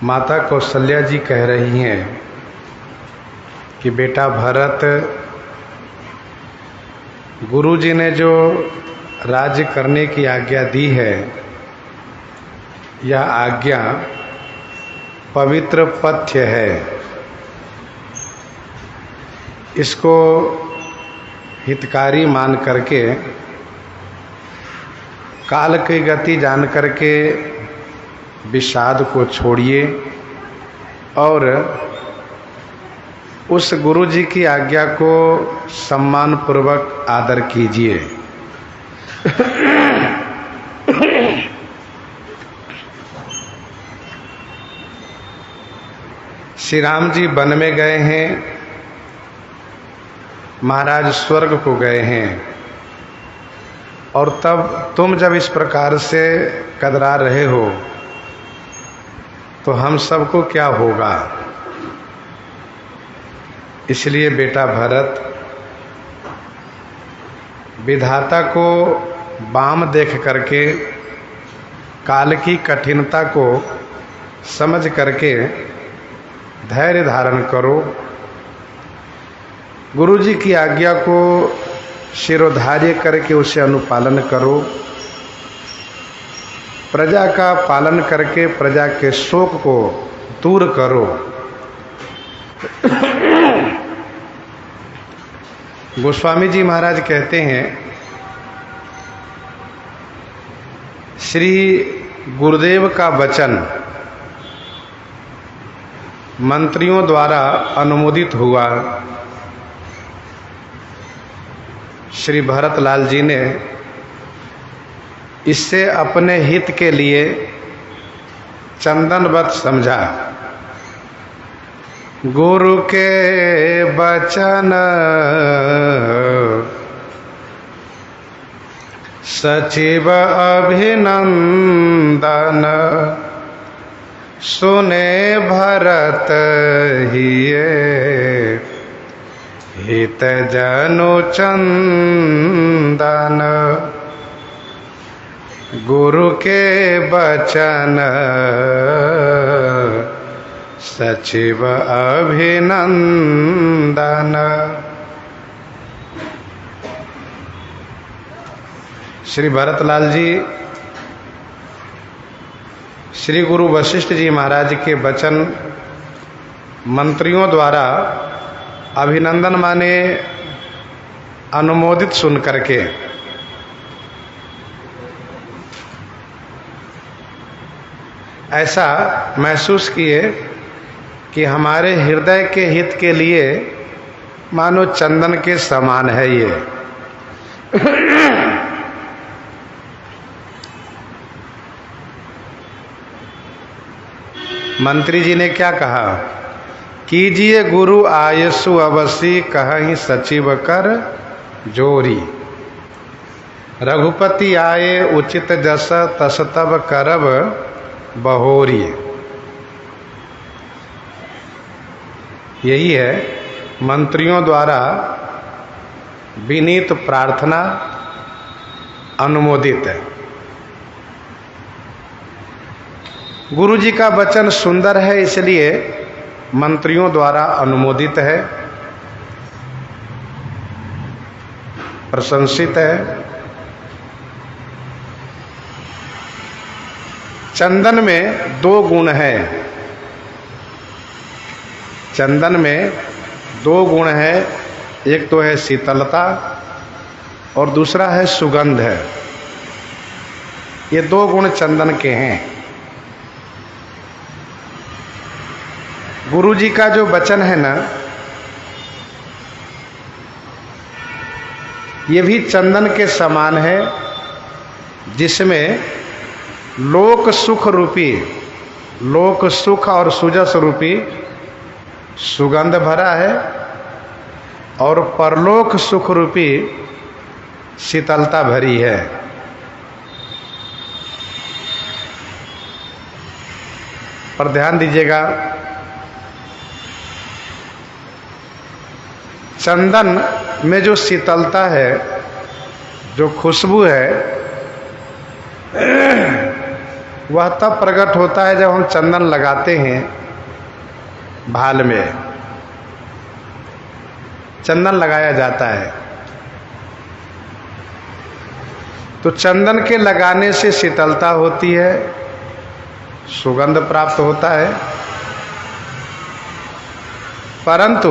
माता कौशल्या जी कह रही हैं कि बेटा भरत, गुरु जी ने जो राज्य करने की आज्ञा दी है, यह आज्ञा पवित्र पथ्य है। इसको हितकारी मान करके, काल की गति जान करके विषाद को छोड़िए और उस गुरु जी की आज्ञा को सम्मान पूर्वक आदर कीजिए। श्री राम जी वन में गए हैं, महाराज स्वर्ग को गए हैं, और तब तुम जब इस प्रकार से कदरा रहे हो तो हम सबको क्या होगा। इसलिए बेटा भरत, विधाता को बाम देख करके, काल की कठिनता को समझ करके धैर्य धारण करो। गुरु जी की आज्ञा को शिरोधार्य करके उसे अनुपालन करो। प्रजा का पालन करके प्रजा के शोक को दूर करो। गोस्वामी जी महाराज कहते हैं, श्री गुरुदेव का वचन मंत्रियों द्वारा अनुमोदित हुआ। श्री भरतलाल जी ने इससे अपने हित के लिए चंदनवत समझा। गुरु के वचन सचिव अभिनंदन, सुने भरत हिये हित जनु चंदन। गुरु के वचन सचिव अभिनंदन। श्री भरतलाल जी श्री गुरु वशिष्ठ जी महाराज के वचन मंत्रियों द्वारा अभिनंदन माने अनुमोदित सुन करके ऐसा महसूस किए कि हमारे हृदय के हित के लिए मानो चंदन के समान है ये। मंत्री जी ने क्या कहा, कीजिए गुरु आयसु अवसी, कहीं सचिव कर जोरी। रघुपति आए उचित जस, तस तब करब बहोरी। यही है मंत्रियों द्वारा विनीत प्रार्थना अनुमोदित है। गुरु जी का वचन सुंदर है, इसलिए मंत्रियों द्वारा अनुमोदित है, प्रशंसित है। चंदन में दो गुण हैं। चंदन में दो गुण है, एक तो है शीतलता और दूसरा है सुगंध है। ये दो गुण चंदन के हैं। गुरु जी का जो वचन है ना, ये भी चंदन के समान है, जिसमें लोक सुख रूपी, लोक सुख और सुजस रूपी सुगंध भरा है और परलोक सुख रूपी शीतलता भरी है। पर ध्यान दीजिएगा, चंदन में जो शीतलता है, जो खुशबू है, वह तब प्रकट होता है जब हम चंदन लगाते हैं भाल में, चंदन लगाया जाता है। तो चंदन के लगाने से शीतलता होती है, सुगंध प्राप्त होता है। परंतु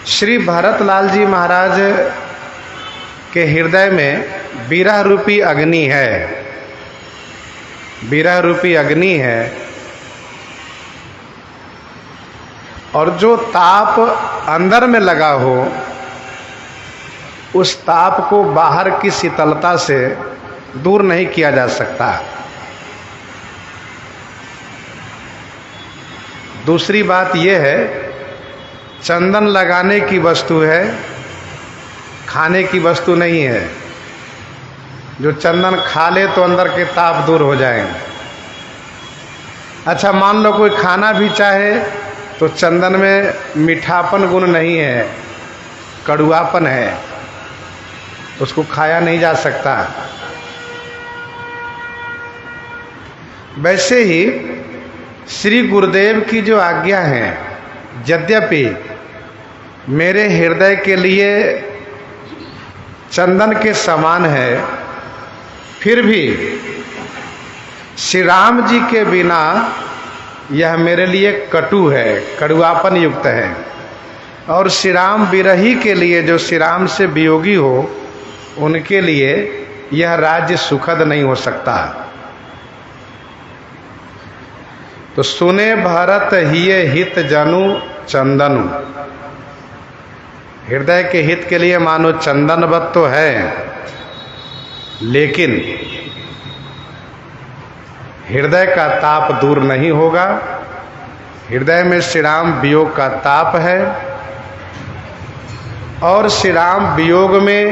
श्री भरतलाल जी महाराज के हृदय में विरह रूपी अग्नि है, विरह रूपी अग्नि है। और जो ताप अंदर में लगा हो, उस ताप को बाहर की शीतलता से दूर नहीं किया जा सकता। दूसरी बात यह है, चंदन लगाने की वस्तु है, खाने की वस्तु नहीं है। जो चंदन खा ले तो अंदर के ताप दूर हो जाएंगे। अच्छा, मान लो कोई खाना भी चाहे तो चंदन में मीठापन गुण नहीं है, कड़ुआपन है, उसको खाया नहीं जा सकता। वैसे ही श्री गुरुदेव की जो आज्ञा है, यद्यपि मेरे हृदय के लिए चंदन के समान है, फिर भी श्री राम जी के बिना यह मेरे लिए कटु है, कड़ुआपन युक्त है। और श्री राम विरही के लिए, जो श्री राम से वियोगी हो, उनके लिए यह राज्य सुखद नहीं हो सकता। तो सुने भरत हिये हित जनु चंदनु, हृदय के हित के लिए मानो चंदनवत तो है, लेकिन हृदय का ताप दूर नहीं होगा। हृदय में श्री राम वियोग का ताप है, और श्री राम वियोग में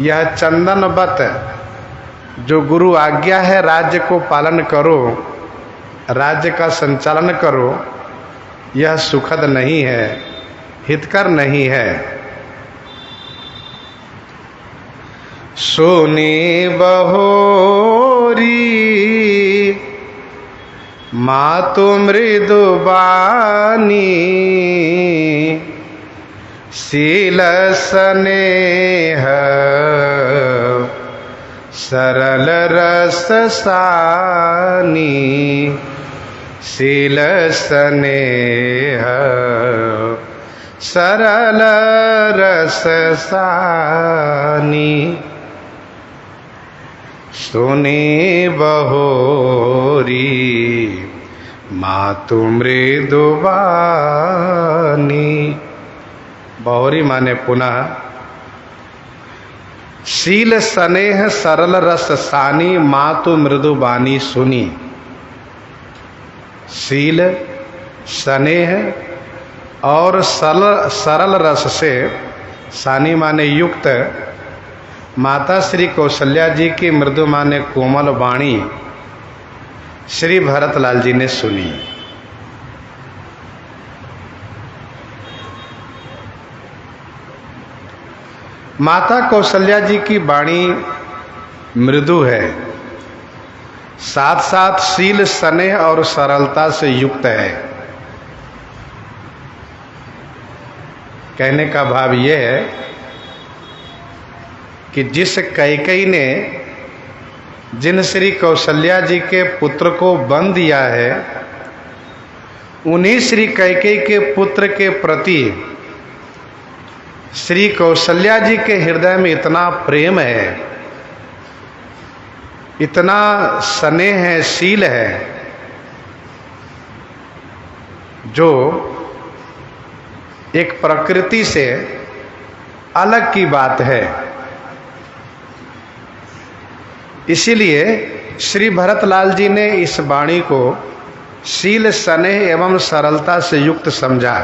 यह चंदनवत जो गुरु आज्ञा है, राज्य को पालन करो, राज्य का संचालन करो, यह सुखद नहीं है, हितकर नहीं है। सुनी बहोरी मातु मृदु बानी, शील स्नेह सरल रस सानी, शील स्नेह सरल रस सानी। सुनी बहोरी मातु मृदु बानी, बहोरी माने पुनः, शील स्नेह सरल रस सानी, मातु मृदु बानी सुनी। शील स्नेह और सरल रस से, सानी माने युक्त, माता श्री कौशल्या जी की मृदु माने कोमल वाणी श्री भरतलाल जी ने सुनी। माता कौशल्या जी की वाणी मृदु है, साथ साथ शील स्नेह और सरलता से युक्त है। कहने का भाव यह है कि जिस कैकेयी ने जिन श्री कौशल्या जी के पुत्र को वन दिया है, उन्हीं श्री कैकेयी के पुत्र के प्रति श्री कौशल्या जी के हृदय में इतना प्रेम है, इतना स्नेह है, शील है, जो एक प्रकृति से अलग की बात है। इसीलिए श्री भरतलाल जी ने इस वाणी को शील स्नेह एवं सरलता से युक्त समझा।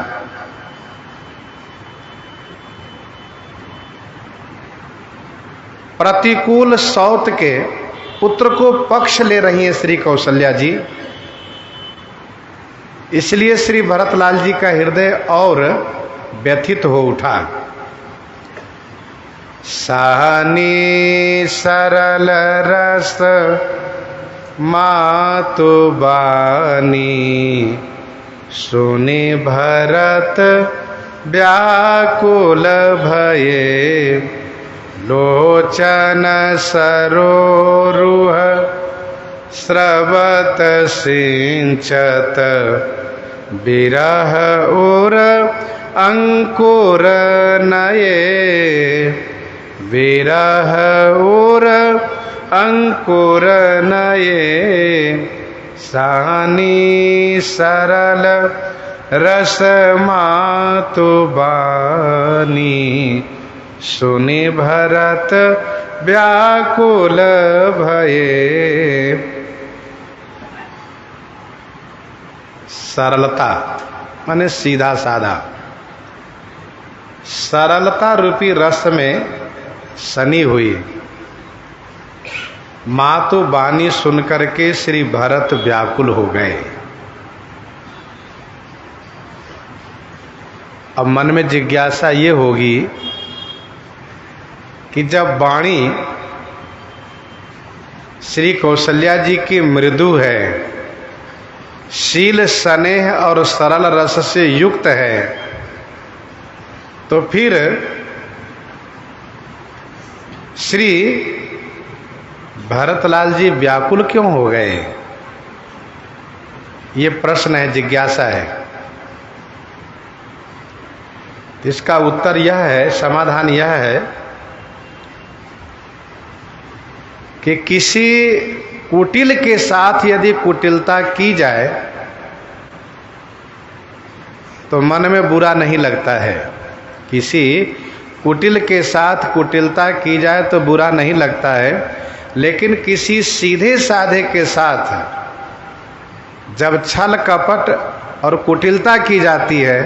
प्रतिकूल सौत के पुत्र को पक्ष ले रही हैं श्री कौशल्या जी, इसलिए श्री भरतलाल जी का हृदय और व्यथित हो उठा। सहनी सरल रस मातु बानी, सुनि भरत व्याकुल भये, लोचन सरोरुह स्रवत सिंचत, विरह उर अंकुर नये, विरह उर अंकुर नये, सहनी सरल रस मातु बानी, सुनि भरत व्याकुल भये। सरलता माने सीधा साधा, सरलता रूपी रस में सनी हुई। मातु बानी सुनकर के श्री भरत व्याकुल हो गए। अब मन में जिज्ञासा ये होगी कि जब वाणी श्री कौशल्या जी की मृदु है, शील स्नेह और सरल रस से युक्त है, तो फिर श्री भरतलाल जी व्याकुल क्यों हो गए? ये प्रश्न है, जिज्ञासा है। इसका उत्तर यह है, समाधान यह है कि किसी कुटिल के साथ यदि कुटिलता की जाए तो मन में बुरा नहीं लगता है। किसी कुटिल के साथ कुटिलता की जाए तो बुरा नहीं लगता है, लेकिन किसी सीधे साधे के साथ जब छल कपट और कुटिलता की जाती है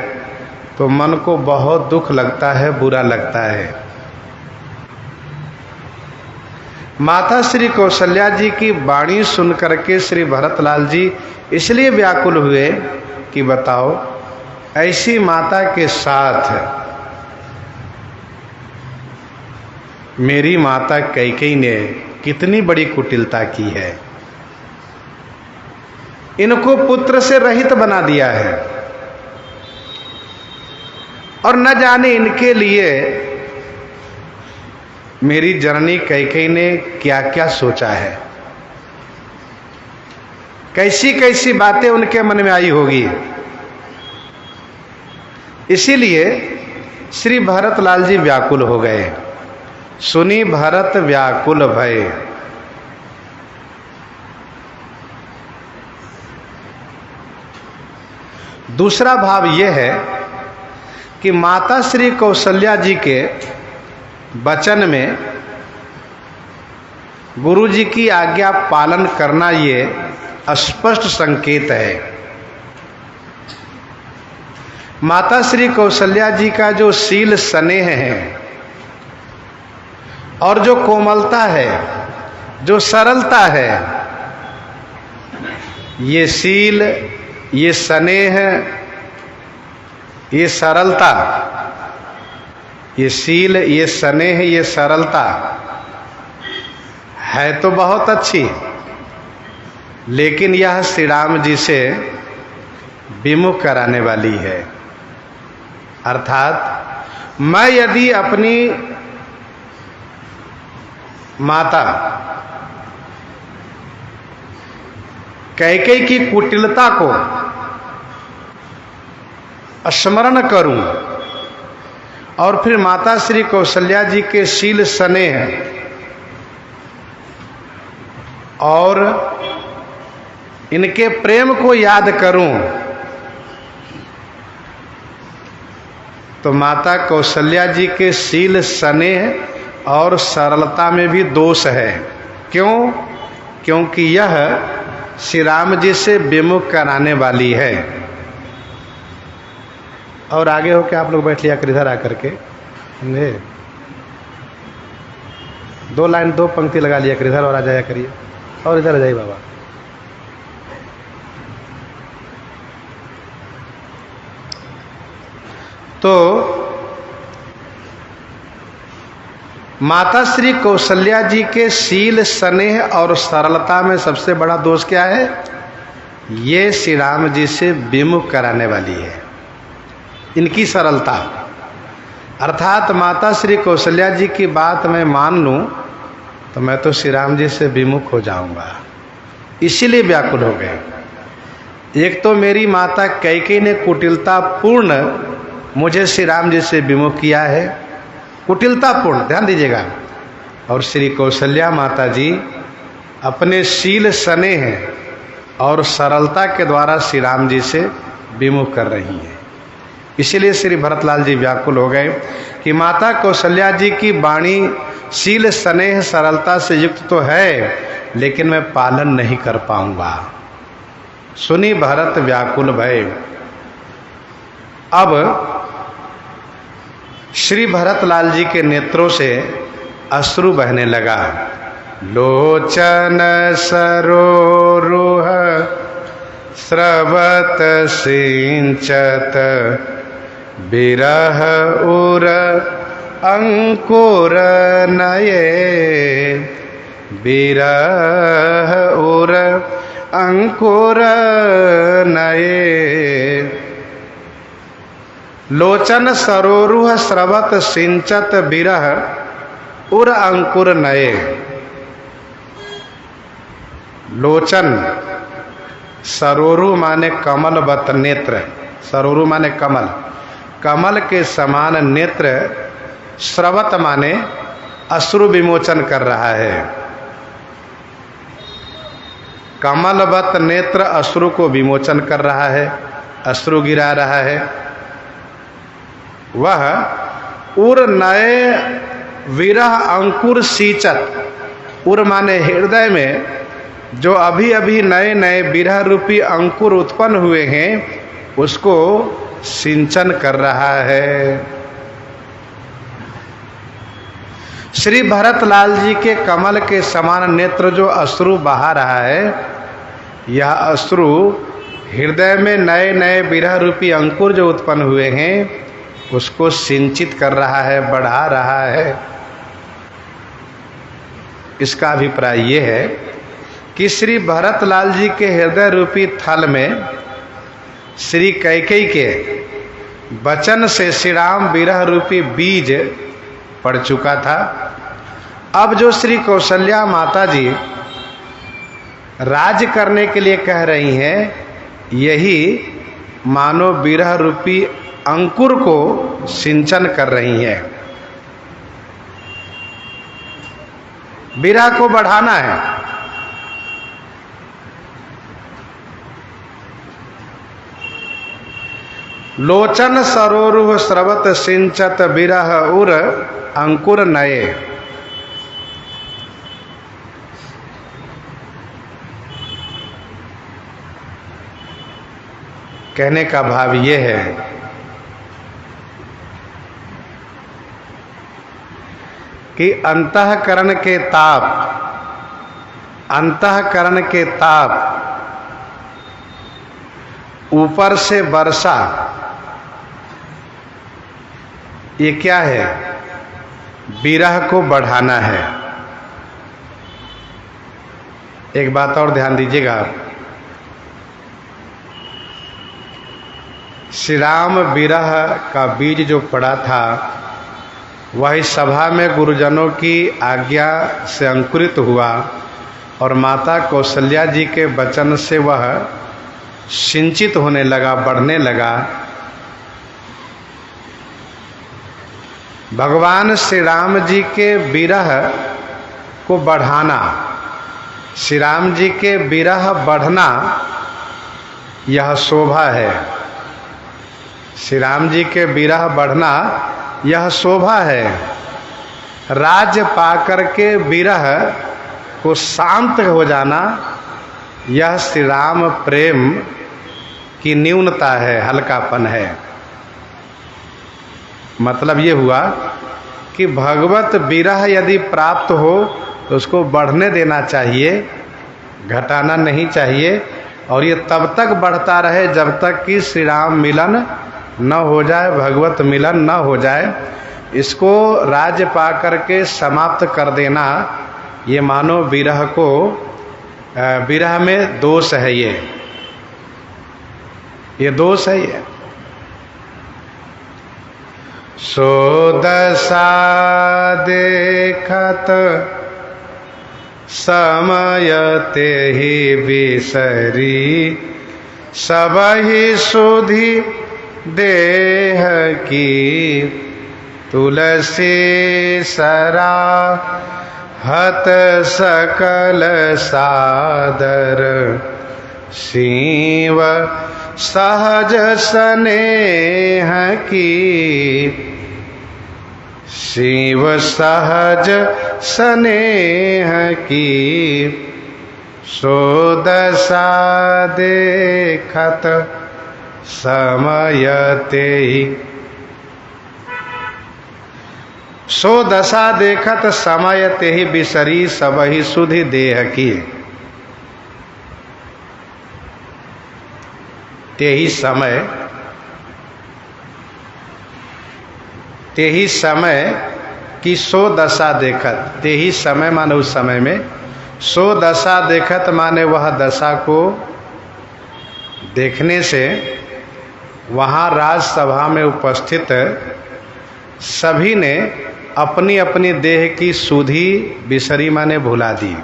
तो मन को बहुत दुख लगता है, बुरा लगता है। माता श्री कौशल्या जी की वाणी सुन करके श्री भरतलाल जी इसलिए व्याकुल हुए कि बताओ, ऐसी माता के साथ मेरी माता कैकेयी ने कितनी बड़ी कुटिलता की है, इनको पुत्र से रहित बना दिया है, और न जाने इनके लिए मेरी जननी कैकेयी ने क्या क्या सोचा है, कैसी कैसी बातें उनके मन में आई होगी। इसीलिए श्री भरतलाल जी व्याकुल हो गए। सुनी भरत व्याकुल भय। दूसरा भाव यह है कि माता श्री कौशल्या जी के वचन में गुरु जी की आज्ञा पालन करना ये स्पष्ट संकेत है। माता श्री कौशल्या जी का जो शील स्नेह है और जो कोमलता है, जो सरलता है, ये शील, ये स्नेह, ये सरलता, ये शील, ये स्नेह, ये सरलता है तो बहुत अच्छी, लेकिन यह श्री राम जी से विमुख कराने वाली है। अर्थात मैं यदि अपनी माता कैकेयी की कुटिलता को स्मरण करूं और फिर माता श्री कौशल्या जी के शील स्नेह और इनके प्रेम को याद करूं तो माता कौशल्या जी के शील स्नेह और सरलता में भी दोष है। क्यों? क्योंकि यह श्री राम जी से विमुख कराने वाली है। और आगे हो के आप लोग बैठ लिया कर इधर आकर के, समझे? 2 लाइन 2 पंक्ति लगा लिया कर इधर और आ जाया करिए, और इधर आ जाइए बाबा। तो माता श्री कौशल्या जी के शील, स्नेह और सरलता में सबसे बड़ा दोष क्या है? ये श्री राम जी से विमुख कराने वाली है, इनकी सरलता। अर्थात माता श्री कौशल्या जी की बात मैं मान लूं तो मैं तो श्री राम जी से विमुख हो जाऊंगा, इसीलिए व्याकुल हो गए। एक तो मेरी माता कैकेयी ने कुटिलता पूर्ण मुझे श्री राम जी से विमुख किया है, कुटिलता पूर्ण, ध्यान दीजिएगा। और श्री कौशल्या माता जी अपने शील, स्नेह और सरलता के द्वारा श्री राम जी से विमुख कर रही हैं। इसीलिए श्री भरतलाल जी व्याकुल हो गए कि माता कौशल्या जी की वाणी शील, स्नेह, सरलता से युक्त तो है, लेकिन मैं पालन नहीं कर पाऊंगा। सुनी भरत व्याकुल भय। अब श्री भरतलाल जी के नेत्रों से अश्रु बहने लगा। लोचन सरोरुह स्रवत सिंचत बिरह उर अंकुर नये, बिरह उर अंकुर नये। लोचन सरोरुह स्रवत सिंचत बिरह उर अंकुर नये। लोचन, सरोरु माने कमलवत नेत्र, सरोरु माने कमल, कमल के समान नेत्र। स्रवत माने अश्रु विमोचन कर रहा है। कमलवत नेत्र अश्रु को विमोचन कर रहा है, अश्रु गिरा रहा है। वह उर नए विरह अंकुर सींचत। उर माने हृदय में जो अभी अभी नए नए विरह रूपी अंकुर उत्पन्न हुए हैं, उसको सिंचन कर रहा है। श्री भरतलाल जी के कमल के समान नेत्र जो अश्रु बहा रहा है, यह अश्रु हृदय में नए नए विरह रूपी अंकुर जो उत्पन्न हुए हैं, उसको सिंचित कर रहा है, बढ़ा रहा है। इसका अभिप्राय ये है कि श्री भरतलाल जी के हृदय रूपी थल में श्री कैकेयी के वचन से श्री राम विरह रूपी बीज पड़ चुका था। अब जो श्री कौशल्या माता जी राज करने के लिए कह रही हैं, यही मानो विरह रूपी अंकुर को सिंचन कर रही हैं। विरह को बढ़ाना है। लोचन सरोरुह स्रवत सिंचत बिरह उर अंकुर नये। कहने का भाव ये है कि अंतःकरण के ताप, अंतःकरण के ताप ऊपर से वर्षा, ये क्या है? विरह को बढ़ाना है। एक बात और ध्यान दीजिएगा, श्री राम विरह का बीज जो पड़ा था, वही सभा में गुरुजनों की आज्ञा से अंकुरित हुआ और माता कौशल्या जी के वचन से वह सिंचित होने लगा, बढ़ने लगा। भगवान श्री राम जी के विरह को बढ़ाना, श्री राम जी के विरह बढ़ना, यह शोभा है। श्री राम जी के विरह बढ़ना यह शोभा है। राज्य पाकर के विरह को शांत हो जाना, यह श्री राम प्रेम की न्यूनता है, हल्कापन है। मतलब ये हुआ कि भगवत विरह यदि प्राप्त हो तो उसको बढ़ने देना चाहिए, घटाना नहीं चाहिए। और ये तब तक बढ़ता रहे जब तक कि श्री राम मिलन न हो जाए, भगवत मिलन न हो जाए। इसको राज्य पा करके समाप्त कर देना, ये मानो विरह को, विरह में दोष है, ये दोष है ये। सो दशा देखत समय ते ही बिसरी, सबहि सुधि देह की, तुलसी सराहत सकल सादर, शिव सहज स्नेह की, शिव सहज स्नेह की, सो दशा देखत समय ते ही। सो दशा देखत समय ते ही बिसरी, सबहि सुधि देह की। ते ही समय, ते ही समय की सो दशा देखत, ते ही समय माने उस समय में, सो दशा देखत माने वह दशा को देखने से वहाँ राजसभा में उपस्थित सभी ने अपनी अपनी देह की सुधि बिसरी माने भुला दी।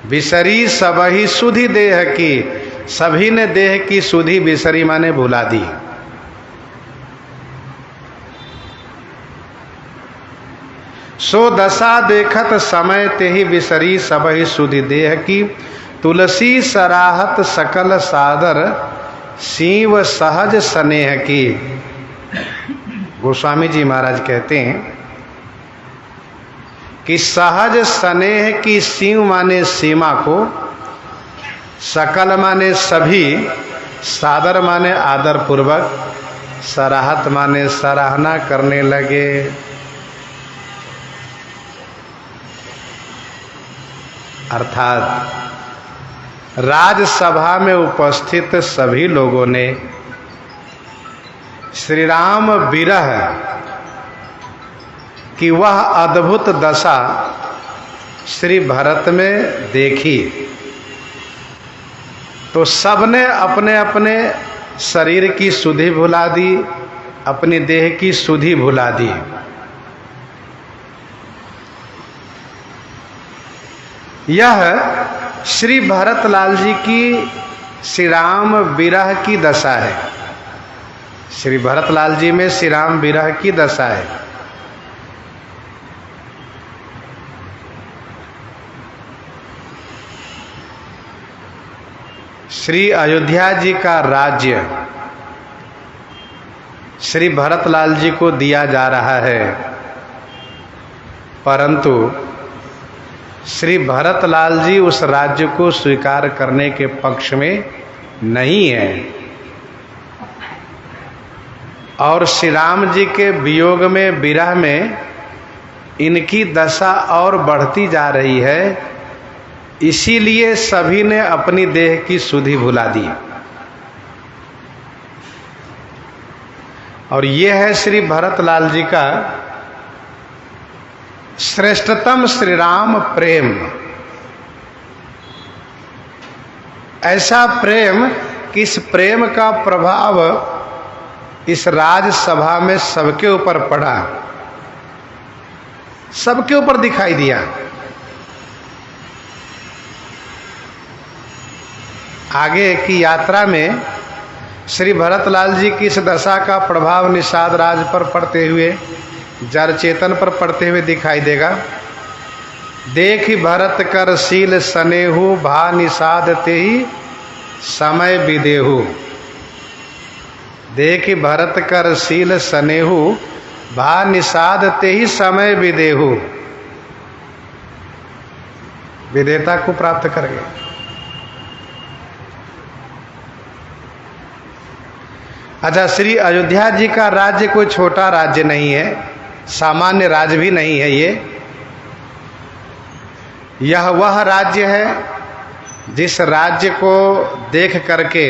बिसरी सबहि सुधि देह की, सभी ने देह की सुधि बिसरी माने भुला दी। सो दशा देखत समय ते ही बिसरी, सबहि सुधि देह की, तुलसी सराहत सकल सादर, शिव सहज स्नेह की। गोस्वामी जी महाराज कहते हैं कि सहज स्नेह की, शिव माने सीमा को, सकल माने सभी, सादर माने आदर पूर्वक, सराहत माने सराहना करने लगे। अर्थात राजसभा में उपस्थित सभी लोगों ने श्री राम विरह की वह अद्भुत दशा श्री भरत में देखी, तो सबने अपने अपने शरीर की सुधि भुला दी, अपनी देह की सुधि भुला दी। यह श्री भरतलाल जी की श्री राम विरह की दशा है। श्री भरतलाल जी में श्री राम विरह की दशा है। श्री अयोध्या जी का राज्य श्री भरतलाल जी को दिया जा रहा है, परंतु श्री भरतलाल जी उस राज्य को स्वीकार करने के पक्ष में नहीं है, और श्री राम जी के वियोग में, विरह में इनकी दशा और बढ़ती जा रही है। इसीलिए सभी ने अपनी देह की सुधि भुला दी। और ये है श्री भरतलाल जी का श्रेष्ठतम श्री राम प्रेम। ऐसा प्रेम कि इस प्रेम का प्रभाव इस राजसभा में सबके ऊपर पड़ा, सबके ऊपर दिखाई दिया। आगे की यात्रा में श्री भरतलाल जी की इस दशा का प्रभाव निषाद राज पर पड़ते हुए, जड़ चेतन पर पड़ते हुए दिखाई देगा। देख भरत कर शील सनेहु, भा निषाद ते ही समय विदेहु। देख भरत कर शील सनेहु, भा निषाद ते ही समय विदेहु। विदेता को प्राप्त कर गए। अच्छा, श्री अयोध्या जी का राज्य कोई छोटा राज्य नहीं है, सामान्य राज्य भी नहीं है। यह वह राज्य है जिस राज्य को देख करके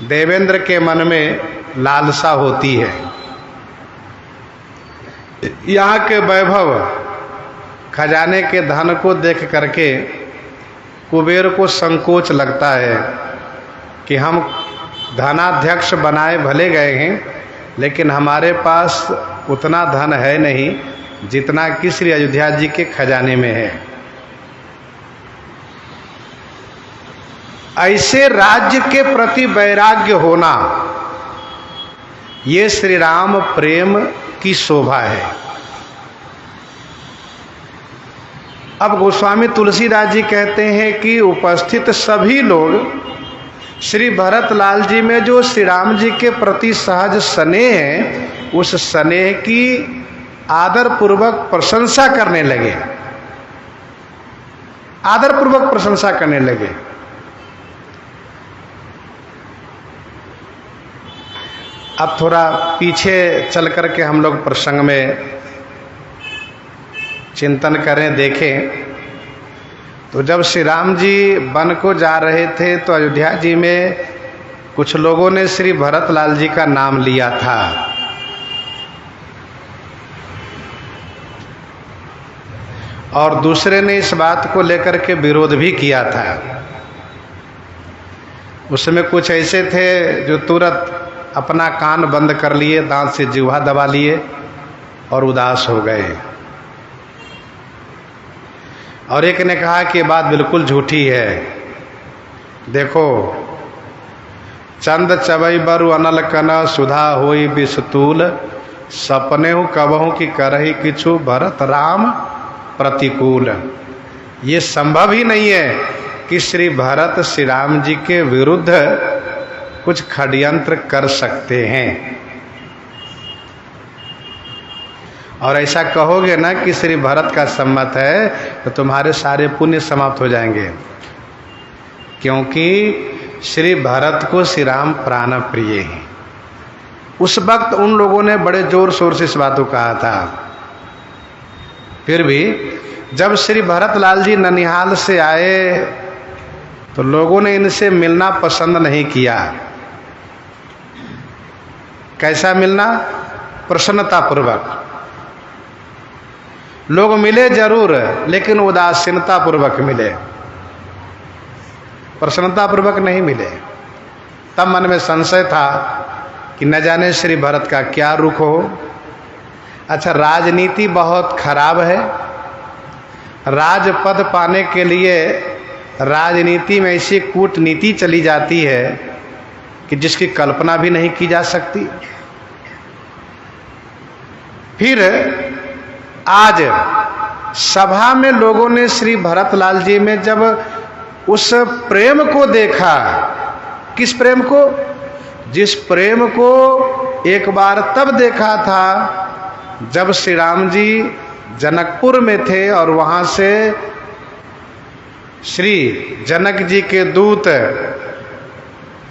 देवेंद्र के मन में लालसा होती है। यहाँ के वैभव खजाने के धन को देख करके कुबेर को संकोच लगता है कि हम धनाध्यक्ष बनाए भले गए हैं, लेकिन हमारे पास उतना धन है नहीं जितना कि श्री अयोध्या जी के खजाने में है। ऐसे राज्य के प्रति वैराग्य होना, ये श्री राम प्रेम की शोभा है। अब गोस्वामी तुलसीदास जी कहते हैं कि उपस्थित सभी लोग श्री भरत लाल जी में जो श्री राम जी के प्रति सहज स्नेह है, उस स्नेह की आदर पूर्वक प्रशंसा करने लगे, आदर पूर्वक प्रशंसा करने लगे। अब थोड़ा पीछे चल करके हम लोग प्रसंग में चिंतन करें, देखें तो जब श्री राम जी वन को जा रहे थे तो अयोध्या जी में कुछ लोगों ने श्री भरत लाल जी का नाम लिया था। और दूसरे ने इस बात को लेकर के विरोध भी किया था। उसमें कुछ ऐसे थे जो तुरंत अपना कान बंद कर लिए, दांत से जिह्वा दबा लिए और उदास हो गए। और एक ने कहा कि ये बात बिल्कुल झूठी है। देखो, चंद चबई बरु अनल कन सुधा होई विस्तूल, सपने कबहू की करही किछु भरत राम प्रतिकूल। ये संभव ही नहीं है कि श्री भरत श्री राम जी के विरुद्ध कुछ षड्यंत्र कर सकते हैं। और ऐसा कहोगे ना कि श्री भरत का सम्मत है तो तुम्हारे सारे पुण्य समाप्त हो जाएंगे, क्योंकि श्री भरत को श्री राम प्राण प्रिय हैं। उस वक्त उन लोगों ने बड़े जोर शोर से इस बात को कहा था। फिर भी जब श्री भरत लाल जी ननिहाल से आए तो लोगों ने इनसे मिलना पसंद नहीं किया। कैसा मिलना? प्रसन्नता पूर्वक। लोग मिले जरूर, लेकिन उदासीनता पूर्वक मिले, प्रसन्नता पूर्वक नहीं मिले। तब मन में संशय था कि न जाने श्री भरत का क्या रुख हो। अच्छा, राजनीति बहुत खराब है। राजपद पाने के लिए राजनीति में ऐसी कूटनीति चली जाती है कि जिसकी कल्पना भी नहीं की जा सकती। फिर आज सभा में लोगों ने श्री भरत लाल जी में जब उस प्रेम को देखा, किस प्रेम को? जिस प्रेम को एक बार तब देखा था जब श्री राम जी जनकपुर में थे और वहां से श्री जनक जी के दूत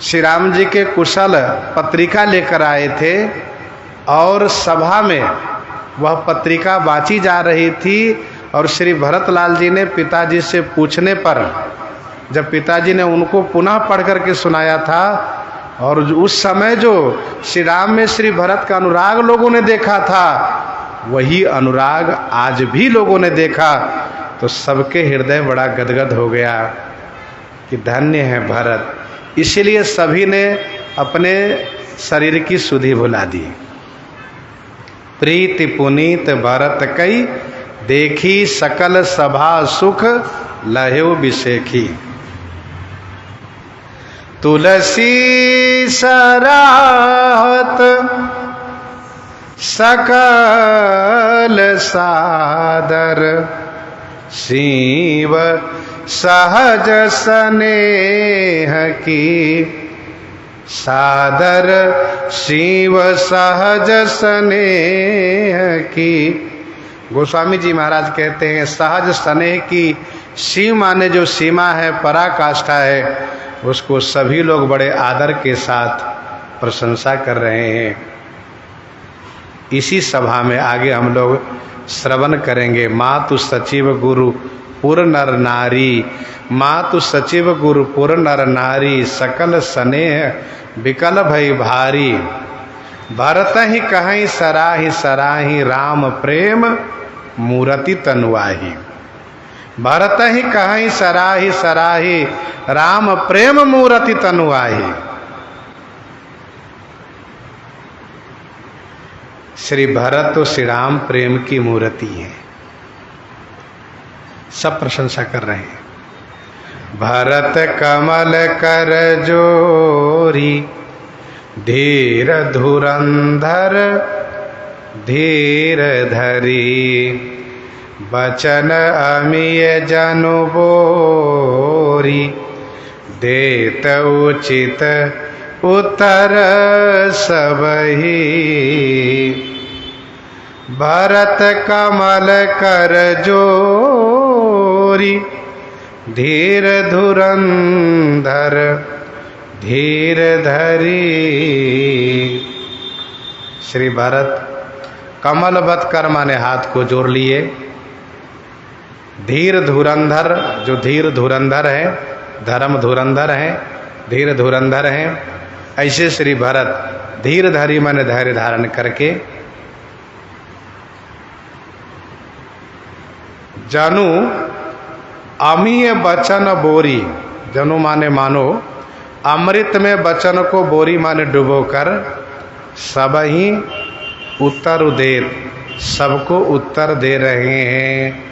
श्री राम जी के कुशल पत्रिका लेकर आए थे और सभा में वह पत्रिका बाँची जा रही थी। और श्री भरत लाल जी ने पिताजी से पूछने पर जब पिताजी ने उनको पुनः पढ़ करके सुनाया था, और उस समय जो श्री राम में श्री भरत का अनुराग लोगों ने देखा था, वही अनुराग आज भी लोगों ने देखा, तो सबके हृदय बड़ा गदगद हो गया कि धन्य है भरत। इसीलिए सभी ने अपने शरीर की सुधि भुला दी। प्रीति पुनीत भरत कई, देखी सकल सभा सुख लह्यो बिसेखी। तुलसी सराहत सकल सादर, शिव सहज स्नेह की। सादर शिव सहज स्नेह की। गोस्वामी जी महाराज कहते हैं सहज स्नेह की। शिव माने जो सीमा है, पराकाष्ठा है, उसको सभी लोग बड़े आदर के साथ प्रशंसा कर रहे हैं। इसी सभा में आगे हम लोग श्रवण करेंगे। मातु सचिव गुरु पुर नर नारी, मातु सचिव गुरु पुर नर नारी, सकल स्नेह विकल भई भारी। भरत ही कहीं सराही सराही राम प्रेम मूरति तनुआही। भरत ही कहीं सराही सराही राम प्रेम मूरति तनुआही। श्री भरत तो श्री राम प्रेम की मूर्ति है, सब प्रशंसा कर रहे हैं। भरत कमल कर जोरी धीर धुरंधर धीर धरी। बचन अमिय जनु बोरी देत उचित उत्तर सबही। भरत कमल कर जोरी धीर धुरंधर धीर धरी। श्री भरत कमलवत कर माने हाथ को जोड़ लिए। धीर धुरंधर, जो धीर धुरंधर है, धर्म धुरंधर है, धीर धुरंधर है, ऐसे श्री भरत धीर धरी माने धैर्य धारण करके। जनु अमीय बचन बोरी, जनु माने मानो, अमृत में बचन को बोरी माने डुबोकर, सब ही उत्तर उदेत, सबको उत्तर दे रहे हैं।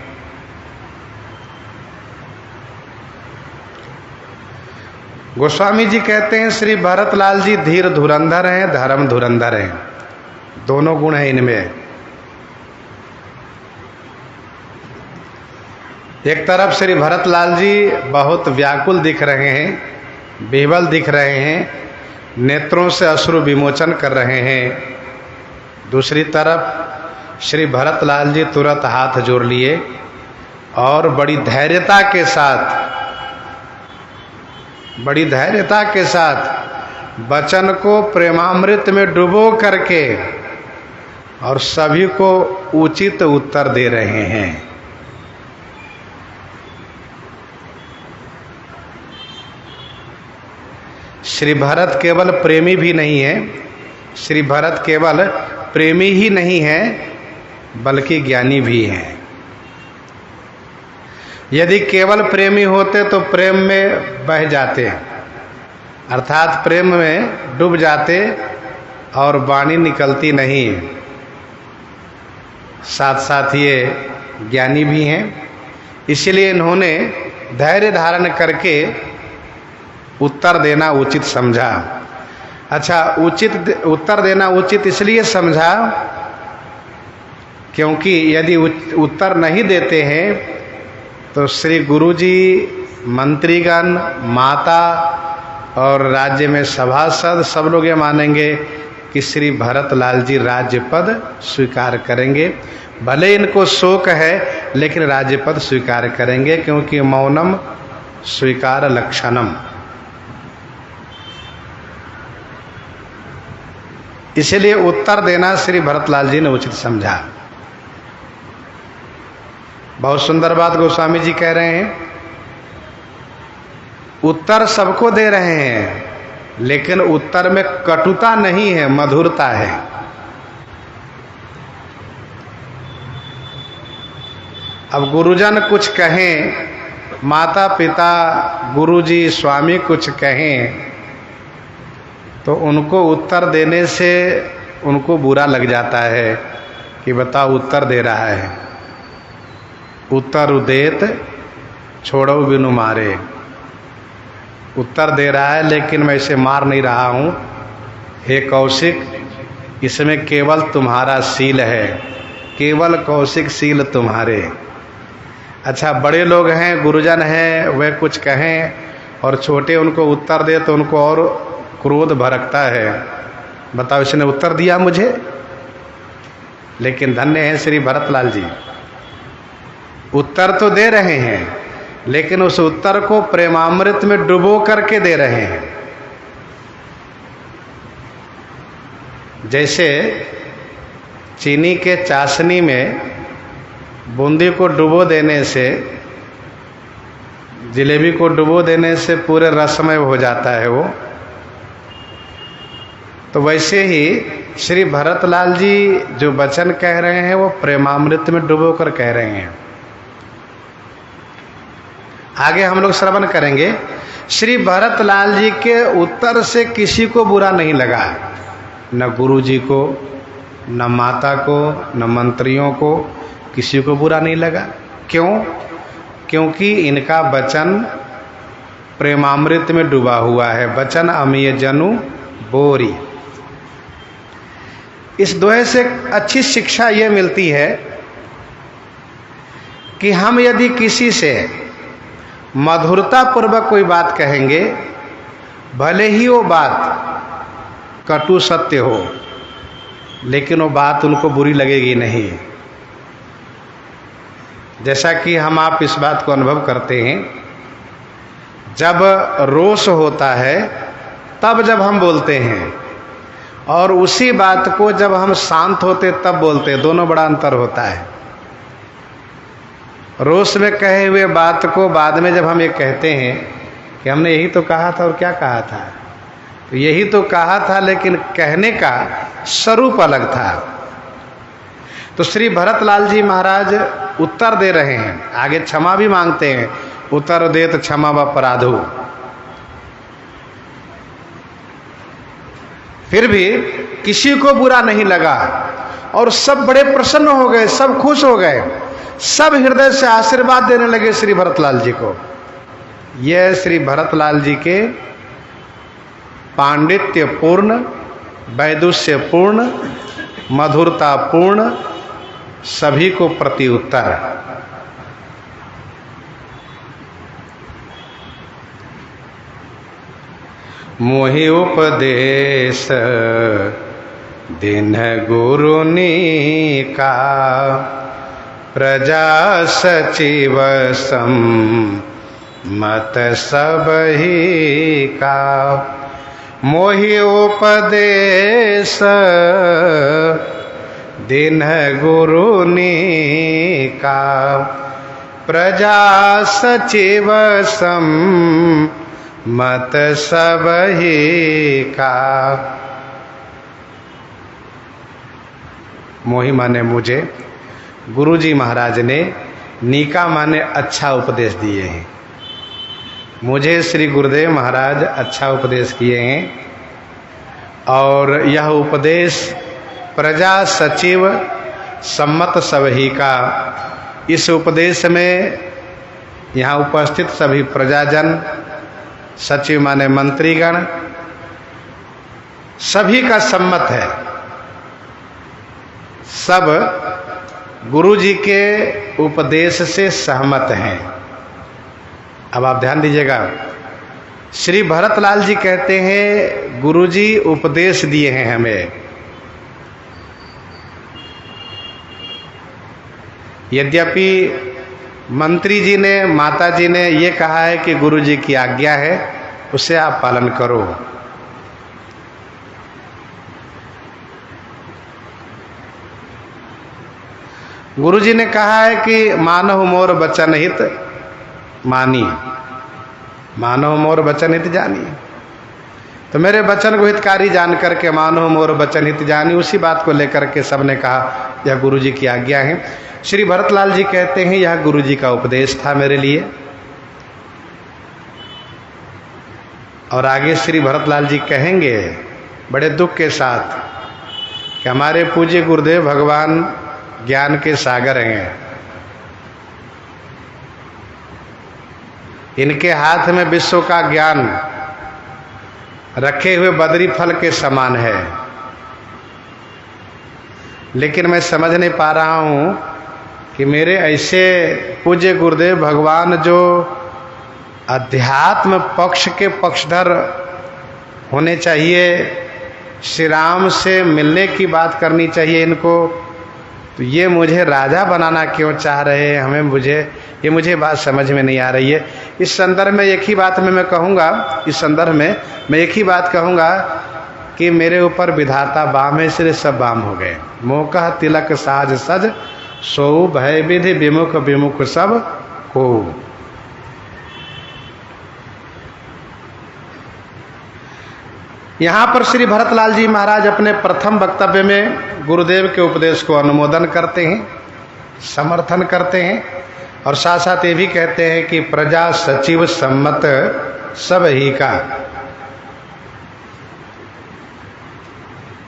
गोस्वामी जी कहते हैं श्री भरतलाल जी धीर धुरंधर हैं, धर्म धुरंधर हैं, दोनों गुण हैं इनमें। एक तरफ श्री भरतलाल जी बहुत व्याकुल दिख रहे हैं, बेबल दिख रहे हैं, नेत्रों से अश्रु विमोचन कर रहे हैं। दूसरी तरफ श्री भरतलाल जी तुरंत हाथ जोड़ लिए और बड़ी धैर्यता के साथ वचन को प्रेमामृत में डुबो करके और सभी को उचित उत्तर दे रहे हैं। श्री भरत केवल प्रेमी भी नहीं है, श्री भरत केवल प्रेमी ही नहीं है बल्कि ज्ञानी भी हैं। यदि केवल प्रेमी होते तो प्रेम में बह जाते, अर्थात प्रेम में डूब जाते और वाणी निकलती नहीं। साथ साथ ये ज्ञानी भी हैं, इसलिए इन्होंने धैर्य धारण करके उत्तर देना उचित समझा। अच्छा, उचित उत्तर देना उचित इसलिए समझा क्योंकि यदि उत्तर नहीं देते हैं तो श्री गुरुजी, मंत्रीगण, माता और राज्य में सभासद सब लोग ये मानेंगे कि श्री भरतलाल जी राज्य पद स्वीकार करेंगे। भले इनको शोक है लेकिन राज्य पद स्वीकार करेंगे, क्योंकि मौनम स्वीकार लक्षणम। इसलिए उत्तर देना श्री भरतलाल जी ने उचित समझा। बहुत सुंदर बात गोस्वामी जी कह रहे हैं, उत्तर सबको दे रहे हैं लेकिन उत्तर में कटुता नहीं है, मधुरता है। अब गुरुजन कुछ कहें, माता पिता, गुरुजी, स्वामी कुछ कहें तो उनको उत्तर देने से उनको बुरा लग जाता है कि बताओ उत्तर दे रहा है, उत्तर उदेत छोड़ो बिनु मारे। उत्तर दे रहा है लेकिन मैं इसे मार नहीं रहा हूँ। हे कौशिक, इसमें केवल तुम्हारा शील है, केवल कौशिक शील तुम्हारे। अच्छा, बड़े लोग हैं, गुरुजन हैं, वे कुछ कहें और छोटे उनको उत्तर दे तो उनको और क्रोध भड़कता है। बताओ, इसने उत्तर दिया मुझे। लेकिन धन्य है श्री भरतलाल जी, उत्तर तो दे रहे हैं लेकिन उस उत्तर को प्रेमामृत में डुबो करके दे रहे हैं। जैसे चीनी के चाशनी में बूंदी को डुबो देने से, जलेबी को डुबो देने से पूरे रसमय हो जाता है वो, तो वैसे ही श्री भरतलाल जी जो वचन कह रहे हैं वो प्रेमामृत में डुबोकर कह रहे हैं। आगे हम लोग श्रवण करेंगे। श्री भरतलाल जी के उत्तर से किसी को बुरा नहीं लगा, न गुरु जी को, न माता को, न मंत्रियों को, किसी को बुरा नहीं लगा। क्यों? क्योंकि इनका वचन प्रेमामृत में डूबा हुआ है। वचन अमीय जनु बोरी। इस दोहे से अच्छी शिक्षा यह मिलती है कि हम यदि किसी से मधुरता पूर्वक कोई बात कहेंगे, भले ही वो बात कटु सत्य हो, लेकिन वो बात उनको बुरी लगेगी नहीं। जैसा कि हम आप इस बात को अनुभव करते हैं, जब रोष होता है तब जब हम बोलते हैं, और उसी बात को जब हम शांत होते तब बोलते हैं, दोनों बड़ा अंतर होता है। रोष में कहे हुए बात को बाद में जब हम ये कहते हैं कि हमने यही तो कहा था, और क्या कहा था, तो यही तो कहा था, लेकिन कहने का स्वरूप अलग था। तो श्री भरतलाल जी महाराज उत्तर दे रहे हैं, आगे क्षमा भी मांगते हैं, उत्तर देत क्षमा व अपराधो। फिर भी किसी को बुरा नहीं लगा और सब बड़े प्रसन्न हो गए, सब खुश हो गए, सब हृदय से आशीर्वाद देने लगे श्री भरतलाल जी को। यह श्री भरतलाल जी के पांडित्य पूर्ण, वैदुष्य पूर्ण, मधुरता पूर्ण सभी को प्रति उत्तर। मोहि उपदेश दिन गुरुनी का, प्रजा सचिव मत सबही का। मोहि उपदेश दिन गुरुनी का, प्रजा सचिव मत सबही का। मोहि माने मुझे, गुरुजी महाराज ने, नीका माने अच्छा उपदेश दिए हैं। मुझे श्री गुरुदेव महाराज अच्छा उपदेश किए हैं, और यह उपदेश प्रजा सचिव सम्मत सबही का। इस उपदेश में यहाँ उपस्थित सभी प्रजाजन, सचिव माने मंत्रीगण, सभी का सम्मत है। सब गुरु जी के उपदेश से सहमत हैं। अब आप ध्यान दीजिएगा, श्री भरतलाल जी कहते हैं गुरु जी उपदेश दिए हैं हमें। यद्यपि मंत्री जी ने, माता जी ने ये कहा है कि गुरु जी की आज्ञा है, उसे आप पालन करो। गुरु जी ने कहा है कि मानव मोर बचन हित मानी, मानव मोर बचन हित जानी। तो मेरे वचन को हितकारी जान करके मानव मोर बचन हित जानी, उसी बात को लेकर के सबने कहा यह गुरु जी की आज्ञा है। श्री भरतलाल जी कहते हैं यह गुरु जी का उपदेश था मेरे लिए। और आगे श्री भरतलाल जी कहेंगे बड़े दुख के साथ कि हमारे पूज्य गुरुदेव भगवान ज्ञान के सागर हैं, इनके हाथ में विश्व का ज्ञान रखे हुए बदरी फल के समान है। लेकिन मैं समझ नहीं पा रहा हूँ कि मेरे ऐसे पूज्य गुरुदेव भगवान जो अध्यात्म पक्ष के पक्षधर होने चाहिए, श्री राम से मिलने की बात करनी चाहिए इनको, तो ये मुझे राजा बनाना क्यों चाह रहे हैं, मुझे बात समझ में नहीं आ रही है। इस संदर्भ में एक ही बात मैं कहूँगा, इस संदर्भ में मैं एक ही बात कहूँगा कि मेरे ऊपर विधाता बाम है, इसलिए सब बाम हो गए। मोकह तिलक साज सज सो भय विधि विमुख विमुख सब हो। यहाँ पर श्री भरतलाल जी महाराज अपने प्रथम वक्तव्य में गुरुदेव के उपदेश को अनुमोदन करते हैं, समर्थन करते हैं और साथ साथ ये भी कहते हैं कि प्रजा सचिव सम्मत सब ही का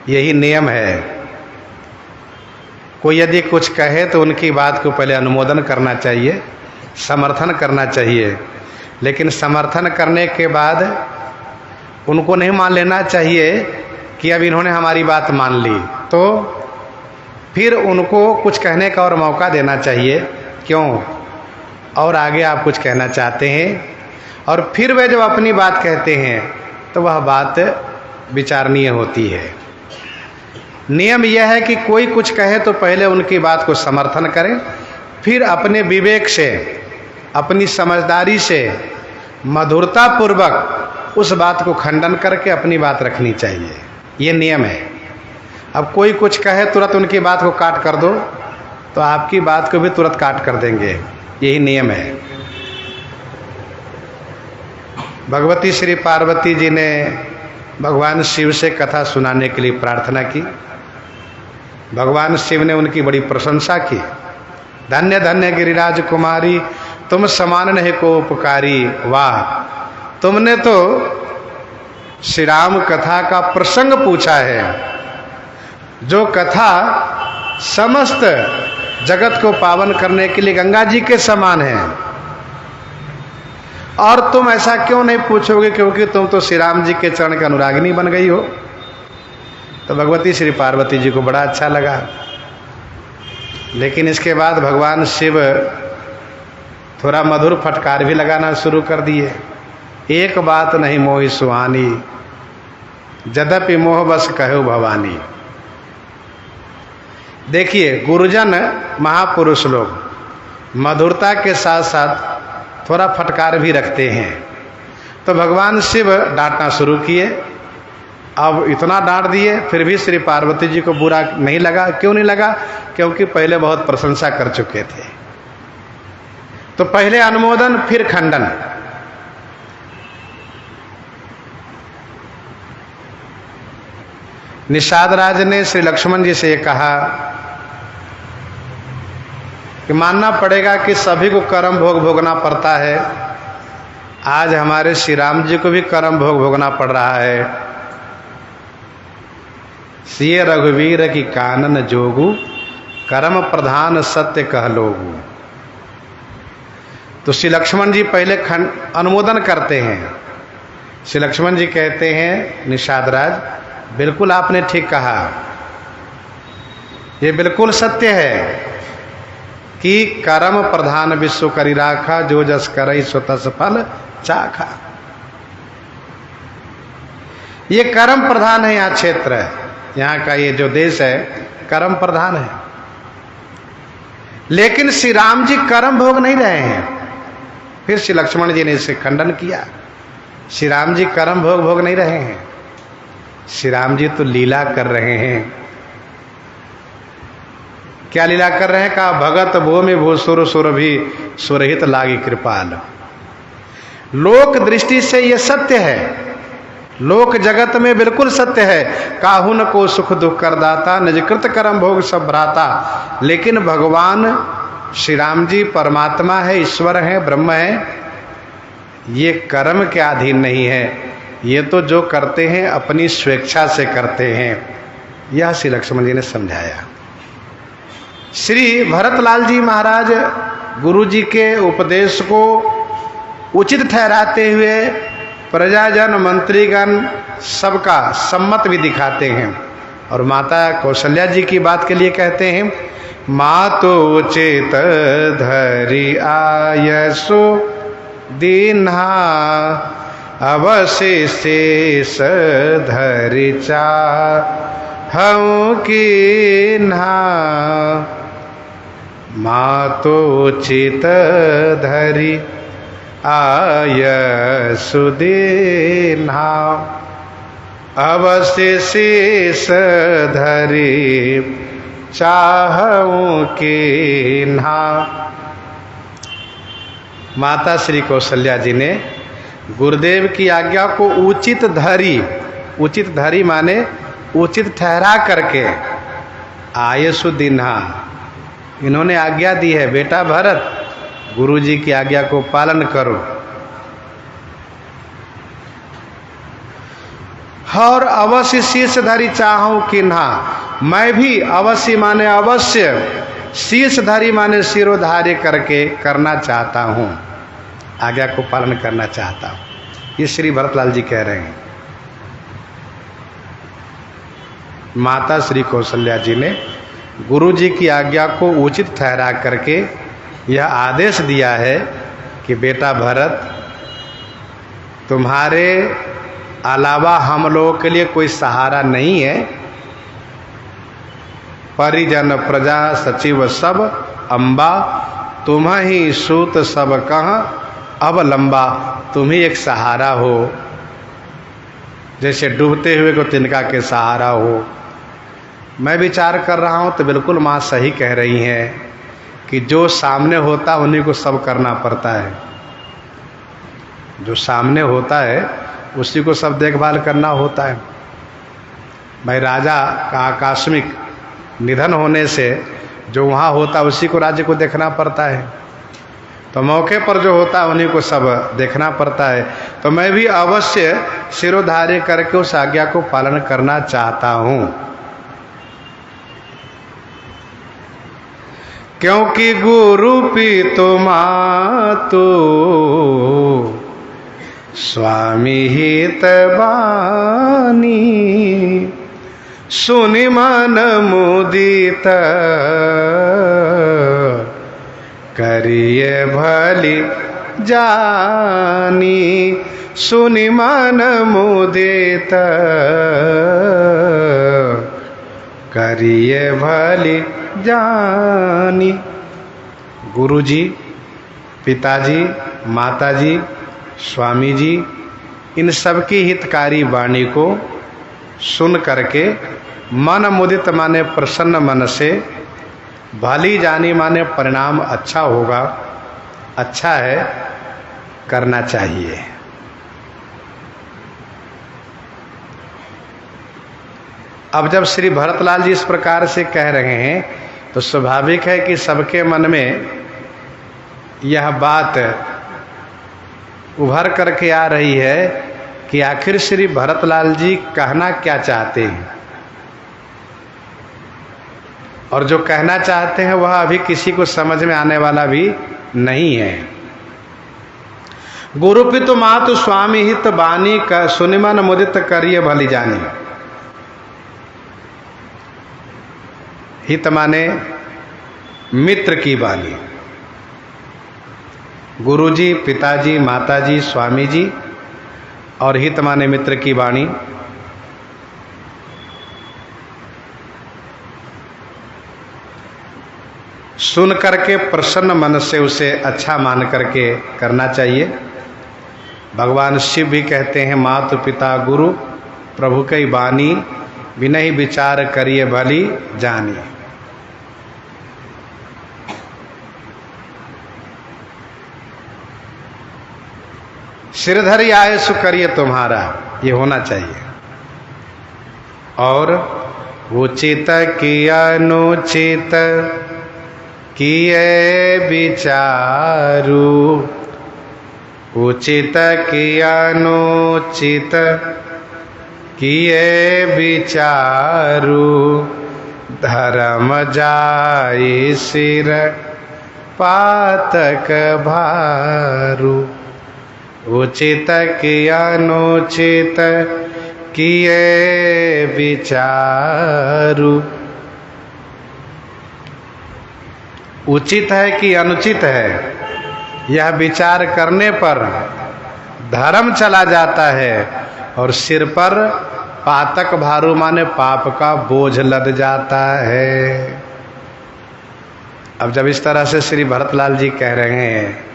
यही नियम है। कोई यदि कुछ कहे तो उनकी बात को पहले अनुमोदन करना चाहिए, समर्थन करना चाहिए, लेकिन समर्थन करने के बाद उनको नहीं मान लेना चाहिए कि अब इन्होंने हमारी बात मान ली, तो फिर उनको कुछ कहने का और मौका देना चाहिए। क्यों? और आगे आप कुछ कहना चाहते हैं और फिर वे जब अपनी बात कहते हैं तो वह बात विचारणीय होती है। नियम यह है कि कोई कुछ कहे तो पहले उनकी बात को समर्थन करें, फिर अपने विवेक से, अपनी समझदारी से मधुरता पूर्वक उस बात को खंडन करके अपनी बात रखनी चाहिए। ये नियम है। अब कोई कुछ कहे तुरंत उनकी बात को काट कर दो तो आपकी बात को भी तुरंत काट कर देंगे। यही नियम है। भगवती श्री पार्वती जी ने भगवान शिव से कथा सुनाने के लिए प्रार्थना की। भगवान शिव ने उनकी बड़ी प्रशंसा की। धन्य धन्य गिरिराज कुमारी, तुम समान नहीं को उपकारी। वाह, तुमने तो श्री राम कथा का प्रसंग पूछा है, जो कथा समस्त जगत को पावन करने के लिए गंगा जी के समान है, और तुम ऐसा क्यों नहीं पूछोगे क्योंकि तुम तो श्री राम जी के चरण के अनुरागिनी बन गई हो। तो भगवती श्री पार्वती जी को बड़ा अच्छा लगा। लेकिन इसके बाद भगवान शिव थोड़ा मधुर फटकार भी लगाना शुरू कर दिए। एक बात नहीं मोहि सुहानी, यद्यपि मोह बस कहो भवानी। देखिए, गुरुजन महापुरुष लोग मधुरता के साथ साथ थोड़ा फटकार भी रखते हैं। तो भगवान शिव डांटना शुरू किए। अब इतना डांट दिए फिर भी श्री पार्वती जी को बुरा नहीं लगा। क्यों नहीं लगा? क्योंकि पहले बहुत प्रशंसा कर चुके थे। तो पहले अनुमोदन फिर खंडन। निषाद राज ने श्री लक्ष्मण जी से कहा कि मानना पड़ेगा कि सभी को कर्म भोग भोगना पड़ता है। आज हमारे श्री राम जी को भी कर्म भोग भोगना पड़ रहा है। सिय रघुवीर की कानन जोगु, कर्म प्रधान सत्य कह लोगु। तो श्री लक्ष्मण जी पहले अनुमोदन करते हैं। श्री लक्ष्मण जी कहते हैं, निषाद राज बिल्कुल आपने ठीक कहा, ये बिल्कुल सत्य है कि कर्म प्रधान विश्व करी राखा, जो जस करई सो तस फल चाखा। ये कर्म प्रधान है। यहाँ क्षेत्र है, यहाँ का ये जो देश है कर्म प्रधान है। लेकिन श्री राम जी कर्म भोग नहीं रहे हैं। फिर श्री लक्ष्मण जी ने इसे खंडन किया। श्री राम जी कर्म भोग नहीं रहे हैं। श्री राम जी तो लीला कर रहे हैं। क्या लीला कर रहे हैं? कहा भगत भो में भो सुर सुर भी सुरहित लागी कृपाल। लोक दृष्टि से यह सत्य है, लोक जगत में बिल्कुल सत्य है। काहुन को सुख दुख करदाता, निजकृत कर्म भोग सब भ्राता। लेकिन भगवान श्री राम जी परमात्मा है, ईश्वर है, ब्रह्म है। ये कर्म के अधीन नहीं है। ये तो जो करते हैं अपनी स्वेच्छा से करते हैं। यह श्री लक्ष्मण जी ने समझाया। श्री भरतलाल जी महाराज गुरु जी के उपदेश को उचित ठहराते हुए प्रजाजन मंत्रीगण सबका सम्मत भी दिखाते हैं। और माता कौशल्या जी की बात के लिए कहते हैं, मातो चेत धरि आयसो दीन्हा, अवशेष धरि चाहऊं कीन्हा। मातो चित धरि आयसु दीन्हा, अवशेष धरि चाहऊं कीन्हा। माता श्री कौशल्या जी ने गुरुदेव की आज्ञा को उचित धरी, उचित धरी माने उचित ठहरा करके। आयसु दिन्हा, इन्होंने आज्ञा दी है, बेटा भरत गुरु जी की आज्ञा को पालन करो। और अवश्य शीर्ष धरी चाहूं किन्हा, मैं भी अवश्य माने अवश्य, शीर्ष धरी माने शिरोधार्य करके करना चाहता हूं, आज्ञा को पालन करना चाहता हूं। ये श्री भरतलाल जी कह रहे हैं। माता श्री कौशल्या जी ने गुरु जी की आज्ञा को उचित ठहरा करके यह आदेश दिया है कि बेटा भरत, तुम्हारे अलावा हम लोगों के लिए कोई सहारा नहीं है। परिजन प्रजा सचिव सब अम्बा, तुम ही सूत सब कह अब लंबा। तुम ही एक सहारा हो, जैसे डूबते हुए को तिनका के सहारा हो। मैं विचार कर रहा हूँ तो बिल्कुल माँ सही कह रही हैं कि जो सामने होता है उन्हीं को सब करना पड़ता है। जो सामने होता है उसी को सब देखभाल करना होता है। भाई राजा का आकस्मिक निधन होने से जो वहाँ होता उसी को राज्य को देखना पड़ता है, तो मौके पर जो होता है उन्हीं को सब देखना पड़ता है। तो मैं भी अवश्य शिरोधार्य करके उस आज्ञा को पालन करना चाहता हूँ, क्योंकि गुरु पीतु मातु स्वामी हित बानी, सुनि मन मुदित करिए भली जानी। सुनि मन मुदित करिए भली जानी। गुरुजी, पिताजी, माताजी, स्वामी जी, इन सबकी हितकारी वाणी को सुन करके मन मुदित माने प्रसन्न मन से, भली जानी माने परिणाम अच्छा होगा, अच्छा है, करना चाहिए। अब जब श्री भरतलाल जी इस प्रकार से कह रहे हैं तो स्वाभाविक है कि सबके मन में यह बात उभर करके आ रही है कि आखिर श्री भरतलाल जी कहना क्या चाहते हैं, और जो कहना चाहते हैं वह अभी किसी को समझ में आने वाला भी नहीं है। गुरु पितु मातु स्वामी हित बानी का सुनिमन मुदित करिए भली जानी। हित माने मित्र की वाणी। गुरुजी, पिताजी, माताजी, स्वामी जी, और हित माने मित्र की वाणी। सुन करके प्रसन्न मन से उसे अच्छा मान करके करना चाहिए। भगवान शिव भी कहते हैं, मातु पिता गुरु प्रभु कई बानी, विनय विचार करिए भली जानी। सिरधरी आयसु करिए तुम्हारा, ये होना चाहिए। और उचित की अनुचित किए विचारू, उचित की अनुचित किए विचारू, धर्म जाई सिर पातक भारू। उचित की अनुचित किए विचारू। उचित है कि अनुचित है, यह विचार करने पर धर्म चला जाता है और सिर पर पातक भारू माने पाप का बोझ लद जाता है। अब जब इस तरह से श्री भरतलाल जी कह रहे हैं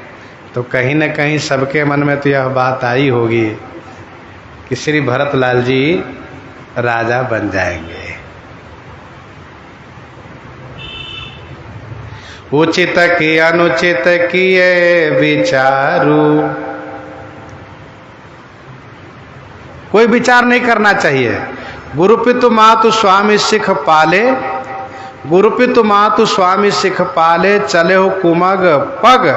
तो कहीं न कहीं सबके मन में तो यह बात आई होगी कि श्री भरतलाल जी राजा बन जाएंगे। उचित की अनुचित किए विचारू, कोई विचार नहीं करना चाहिए। गुरु पितु मातु स्वामी सिख पाले, गुरु पितु मातु स्वामी सिख पाले, चले हो कुमग पग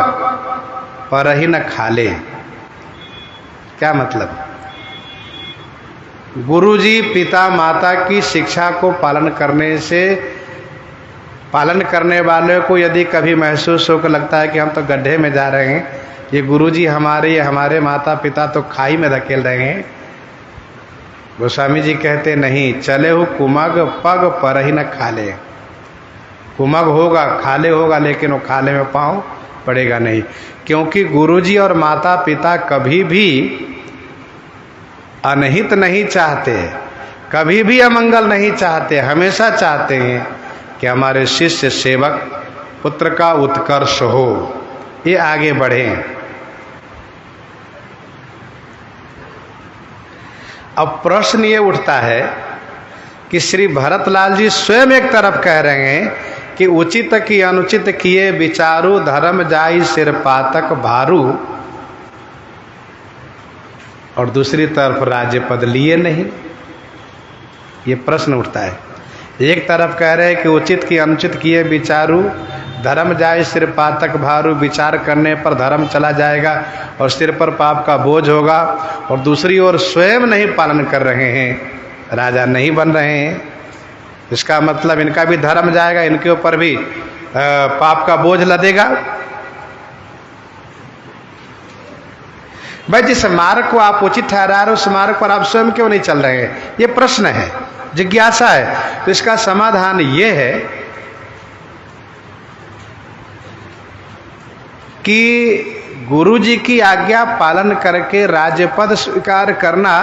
पर ही न खाले। क्या मतलब? गुरुजी पिता माता की शिक्षा को पालन करने वाले को यदि कभी महसूस होकर लगता है कि हम तो गड्ढे में जा रहे हैं, ये गुरुजी हमारे माता पिता तो खाई में धकेल रहे हैं, गोस्वामी जी कहते नहीं, चले हो कुमग पग पर ही न खाले। कुमग होगा, खाले होगा, लेकिन वो खाले में पाँव पड़ेगा नहीं, क्योंकि गुरुजी और माता पिता कभी भी अनहित नहीं चाहते, कभी भी अमंगल नहीं चाहते, हमेशा चाहते हैं कि हमारे शिष्य सेवक पुत्र का उत्कर्ष हो, ये आगे बढ़ें। अब प्रश्न ये उठता है कि श्री भरतलाल जी स्वयं एक तरफ कह रहे हैं कि उचित की अनुचित किए विचारू, धर्म जाई सिर पातक भारू, और दूसरी तरफ राज्य पद लिए नहीं। ये प्रश्न उठता है। एक तरफ कह रहे हैं कि उचित की अनुचित किए विचारू, धर्म जाए सिर पातक भारू, विचार करने पर धर्म चला जाएगा और सिर पर पाप का बोझ होगा, और दूसरी ओर स्वयं नहीं पालन कर रहे हैं, राजा नहीं बन रहे हैं, इसका मतलब इनका भी धर्म जाएगा, इनके ऊपर भी पाप का बोझ लदेगा। भाई जिस मार्ग को आप उचित ठहरा रहे हो, उस मार्ग पर आप स्वयं क्यों नहीं चल रहे हैं? ये प्रश्न है, जिज्ञासा है। तो इसका समाधान ये है कि गुरु जी की आज्ञा पालन करके राज्य पद स्वीकार करना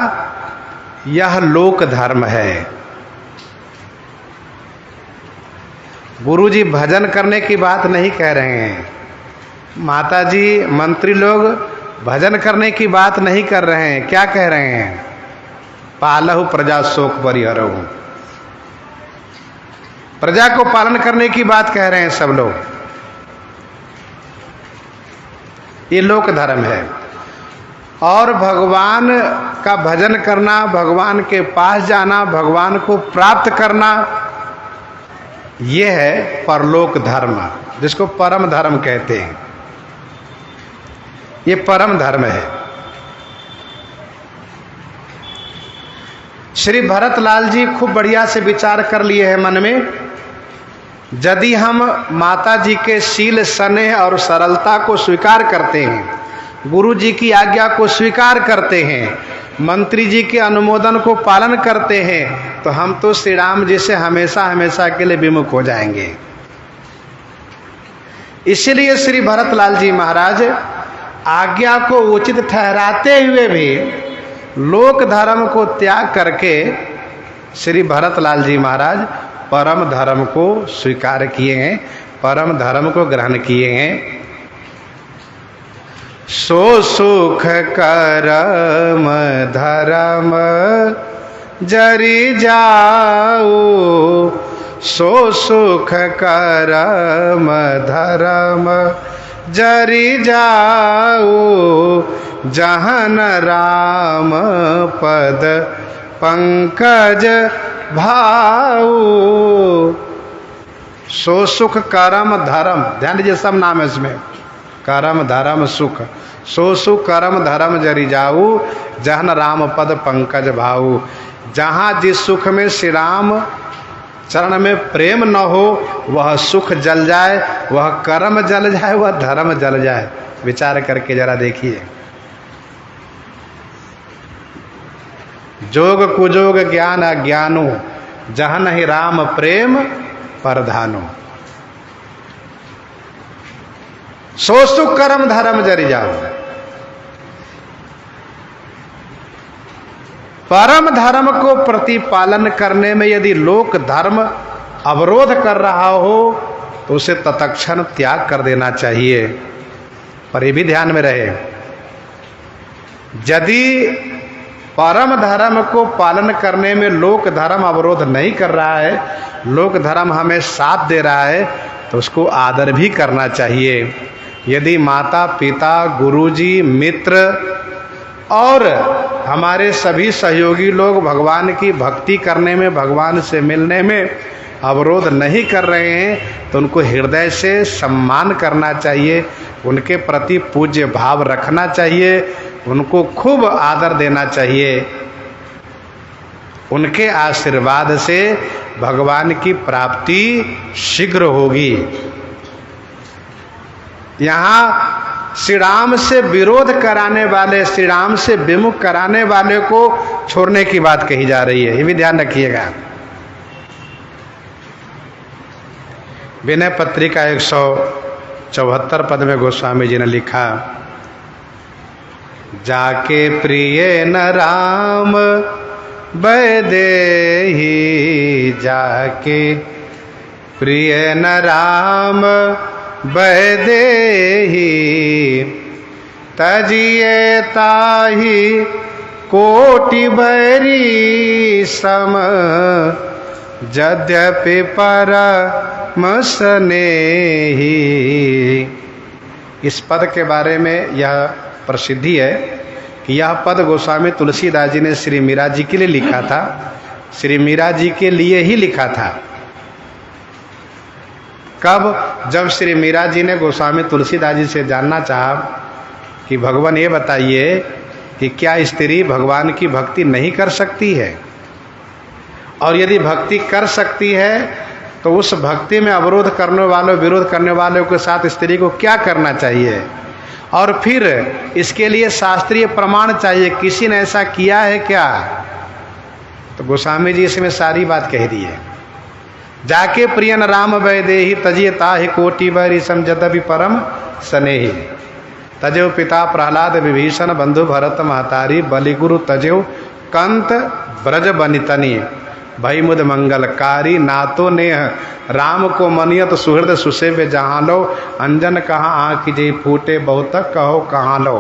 यह लोक धर्म है। गुरु जी भजन करने की बात नहीं कह रहे हैं, माता जी मंत्री लोग भजन करने की बात नहीं कर रहे हैं। क्या कह रहे हैं? पालहु प्रजा शोक परिहरहु, प्रजा को पालन करने की बात कह रहे हैं सब लोग। ये लोक धर्म है। और भगवान का भजन करना, भगवान के पास जाना, भगवान को प्राप्त करना, यह है परलोक धर्म, जिसको परम धर्म कहते हैं। ये परम धर्म है। श्री भरतलाल जी खूब बढ़िया से विचार कर लिए हैं मन में। यदि हम माता जी के शील, स्नेह और सरलता को स्वीकार करते हैं, गुरु जी की आज्ञा को स्वीकार करते हैं, मंत्री जी के अनुमोदन को पालन करते हैं, तो हम तो श्री राम जी से हमेशा हमेशा के लिए विमुख हो जाएंगे। इसलिए श्री भरतलाल जी महाराज आज्ञा को उचित ठहराते हुए भी लोक धर्म को त्याग करके श्री भरतलाल जी महाराज परम धर्म को स्वीकार किए हैं, परम धर्म को ग्रहण किए हैं। सो सुख करम धर्म जरि जाऊ, सो सुख करम धर्म जरि जाऊ, जहन राम पद पंकज भाऊ। सो सुख करम धर्म, ध्यान दीजिए सब नाम है इसमें, करम धर्म सुख। सो सुख करम धर्म जरि जाऊ, जहन राम पद पंकज भाऊ। जहाँ जिस सुख में श्री राम चरण में प्रेम न हो, वह सुख जल जाए, वह कर्म जल जाए, वह धर्म जल जाए। विचार करके जरा देखिए। जोग कुजोग ज्ञान अज्ञानो, जहाँ नहीं राम प्रेम परधानो। सो सुख कर्म धर्म जरि जाओ। परम धर्म को प्रतिपालन करने में यदि लोक धर्म अवरोध कर रहा हो तो उसे तत्क्षण त्याग कर देना चाहिए। पर यह भी ध्यान में रहे, यदि परम धर्म को पालन करने में लोक धर्म अवरोध नहीं कर रहा है, लोक धर्म हमें साथ दे रहा है, तो उसको आदर भी करना चाहिए। यदि माता पिता, गुरुजी, मित्र और हमारे सभी सहयोगी लोग भगवान की भक्ति करने में, भगवान से मिलने में अवरोध नहीं कर रहे हैं, तो उनको हृदय से सम्मान करना चाहिए, उनके प्रति पूज्य भाव रखना चाहिए, उनको खूब आदर देना चाहिए। उनके आशीर्वाद से भगवान की प्राप्ति शीघ्र होगी। यहाँ श्री राम से विरोध कराने वाले, श्री राम से विमुख कराने वाले को छोड़ने की बात कही जा रही है, ये भी ध्यान रखिएगा। विनय पत्रिका 174 पद में गोस्वामी जी ने लिखा, जाके प्रिय न राम वैदेही, जाके प्रिय न राम वैदेही, तजिए ताही कोटि बैरी सम, यद्यपि परम स्नेही। इस पद के बारे में यह प्रसिद्धि है कि यह पद गोस्वामी तुलसीदास जी ने श्री मीरा जी के लिए लिखा था, श्री मीरा जी के लिए ही लिखा था। कब? जब श्री मीरा जी ने गोस्वामी तुलसीदास जी से जानना चाहा कि भगवान ये बताइए कि क्या स्त्री भगवान की भक्ति नहीं कर सकती है, और यदि भक्ति कर सकती है तो उस भक्ति में अवरोध करने वालों, विरोध करने वालों के साथ स्त्री को क्या करना चाहिए, और फिर इसके लिए शास्त्रीय प्रमाण चाहिए, किसी ने ऐसा किया है क्या? तो गोस्वामी जी इसमें सारी बात कह दी है। जाके प्रियन राम वैदेही, तजिए ताहि कोटि बैरी सम, यद्यपि परम स्नेही। तजेव पिता प्रहलाद विभीषण, बंधु भरत महतारी, बलिगुरु तजेव कंत ब्रज बनितनी, भई मुद मंगलकारी, नातो नेह राम को मनियत सुहृद सुसेव्य जहाँ लो, अंजन कहाँ आँख जे फूटे बहुत कहो कहाँ लो।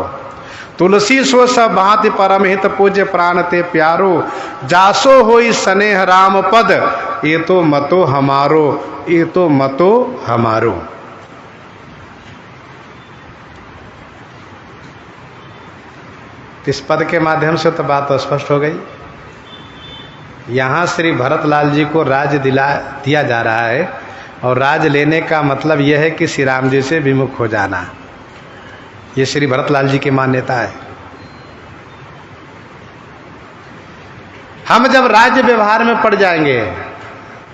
तुलसी सो सब भांति परम हित पूज्य प्राण ते प्यारो, जासो होई स्नेह राम पद, ये तो मतो हमारो, ये तो मतो हमारो। इस पद के माध्यम से तो बात स्पष्ट हो गई। यहाँ श्री भरतलाल जी को राज्य दिया जा रहा है, और राज लेने का मतलब यह है कि श्री राम जी से विमुख हो जाना। ये श्री भरतलाल जी की मान्यता है। हम जब राज्य व्यवहार में पड़ जाएंगे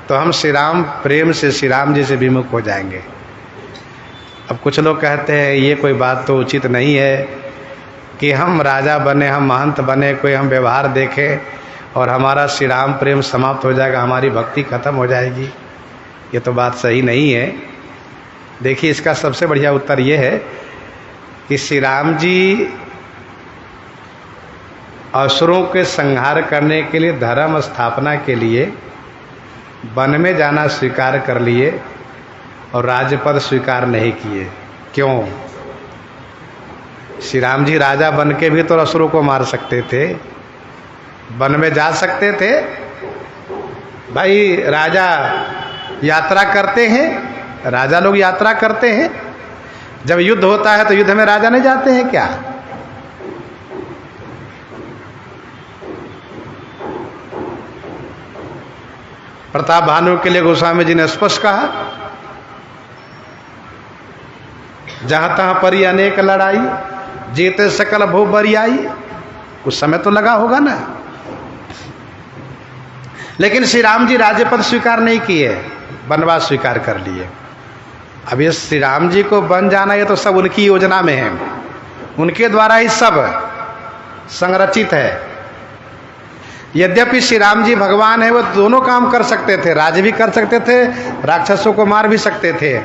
तो हम श्री राम प्रेम से, श्री राम जी से विमुख हो जाएंगे। अब कुछ लोग कहते हैं ये कोई बात तो उचित नहीं है कि हम राजा बने, हम महंत बने, कोई हम व्यवहार देखें और हमारा श्री राम प्रेम समाप्त हो जाएगा, हमारी भक्ति खत्म हो जाएगी। ये तो बात सही नहीं है। देखिए, इसका सबसे बढ़िया उत्तर ये है कि श्री राम जी असुरों के संहार करने के लिए, धर्म स्थापना के लिए वन में जाना स्वीकार कर लिए और राज्यपद स्वीकार नहीं किए। क्यों? श्री राम जी राजा बन के भी तो असुरों को मार सकते थे, वन में जा सकते थे। भाई राजा यात्रा करते हैं, राजा लोग यात्रा करते हैं, जब युद्ध होता है तो युद्ध में राजा नहीं जाते हैं क्या? प्रताप भानु के लिए गोस्वामी जी ने स्पष्ट कहा, जहां तहां परी अनेक लड़ाई, जीते सकल भो बरियाई। उस समय तो लगा होगा ना। लेकिन श्री राम जी राज्यपद स्वीकार नहीं किए, वनवास स्वीकार कर लिए। अब ये श्री राम जी को बन जाना, ये तो सब उनकी योजना में है, उनके द्वारा ही सब संरचित है। यद्यपि श्री राम जी भगवान है, वो दोनों काम कर सकते थे, राज्य भी कर सकते थे, राक्षसों को मार भी सकते थे।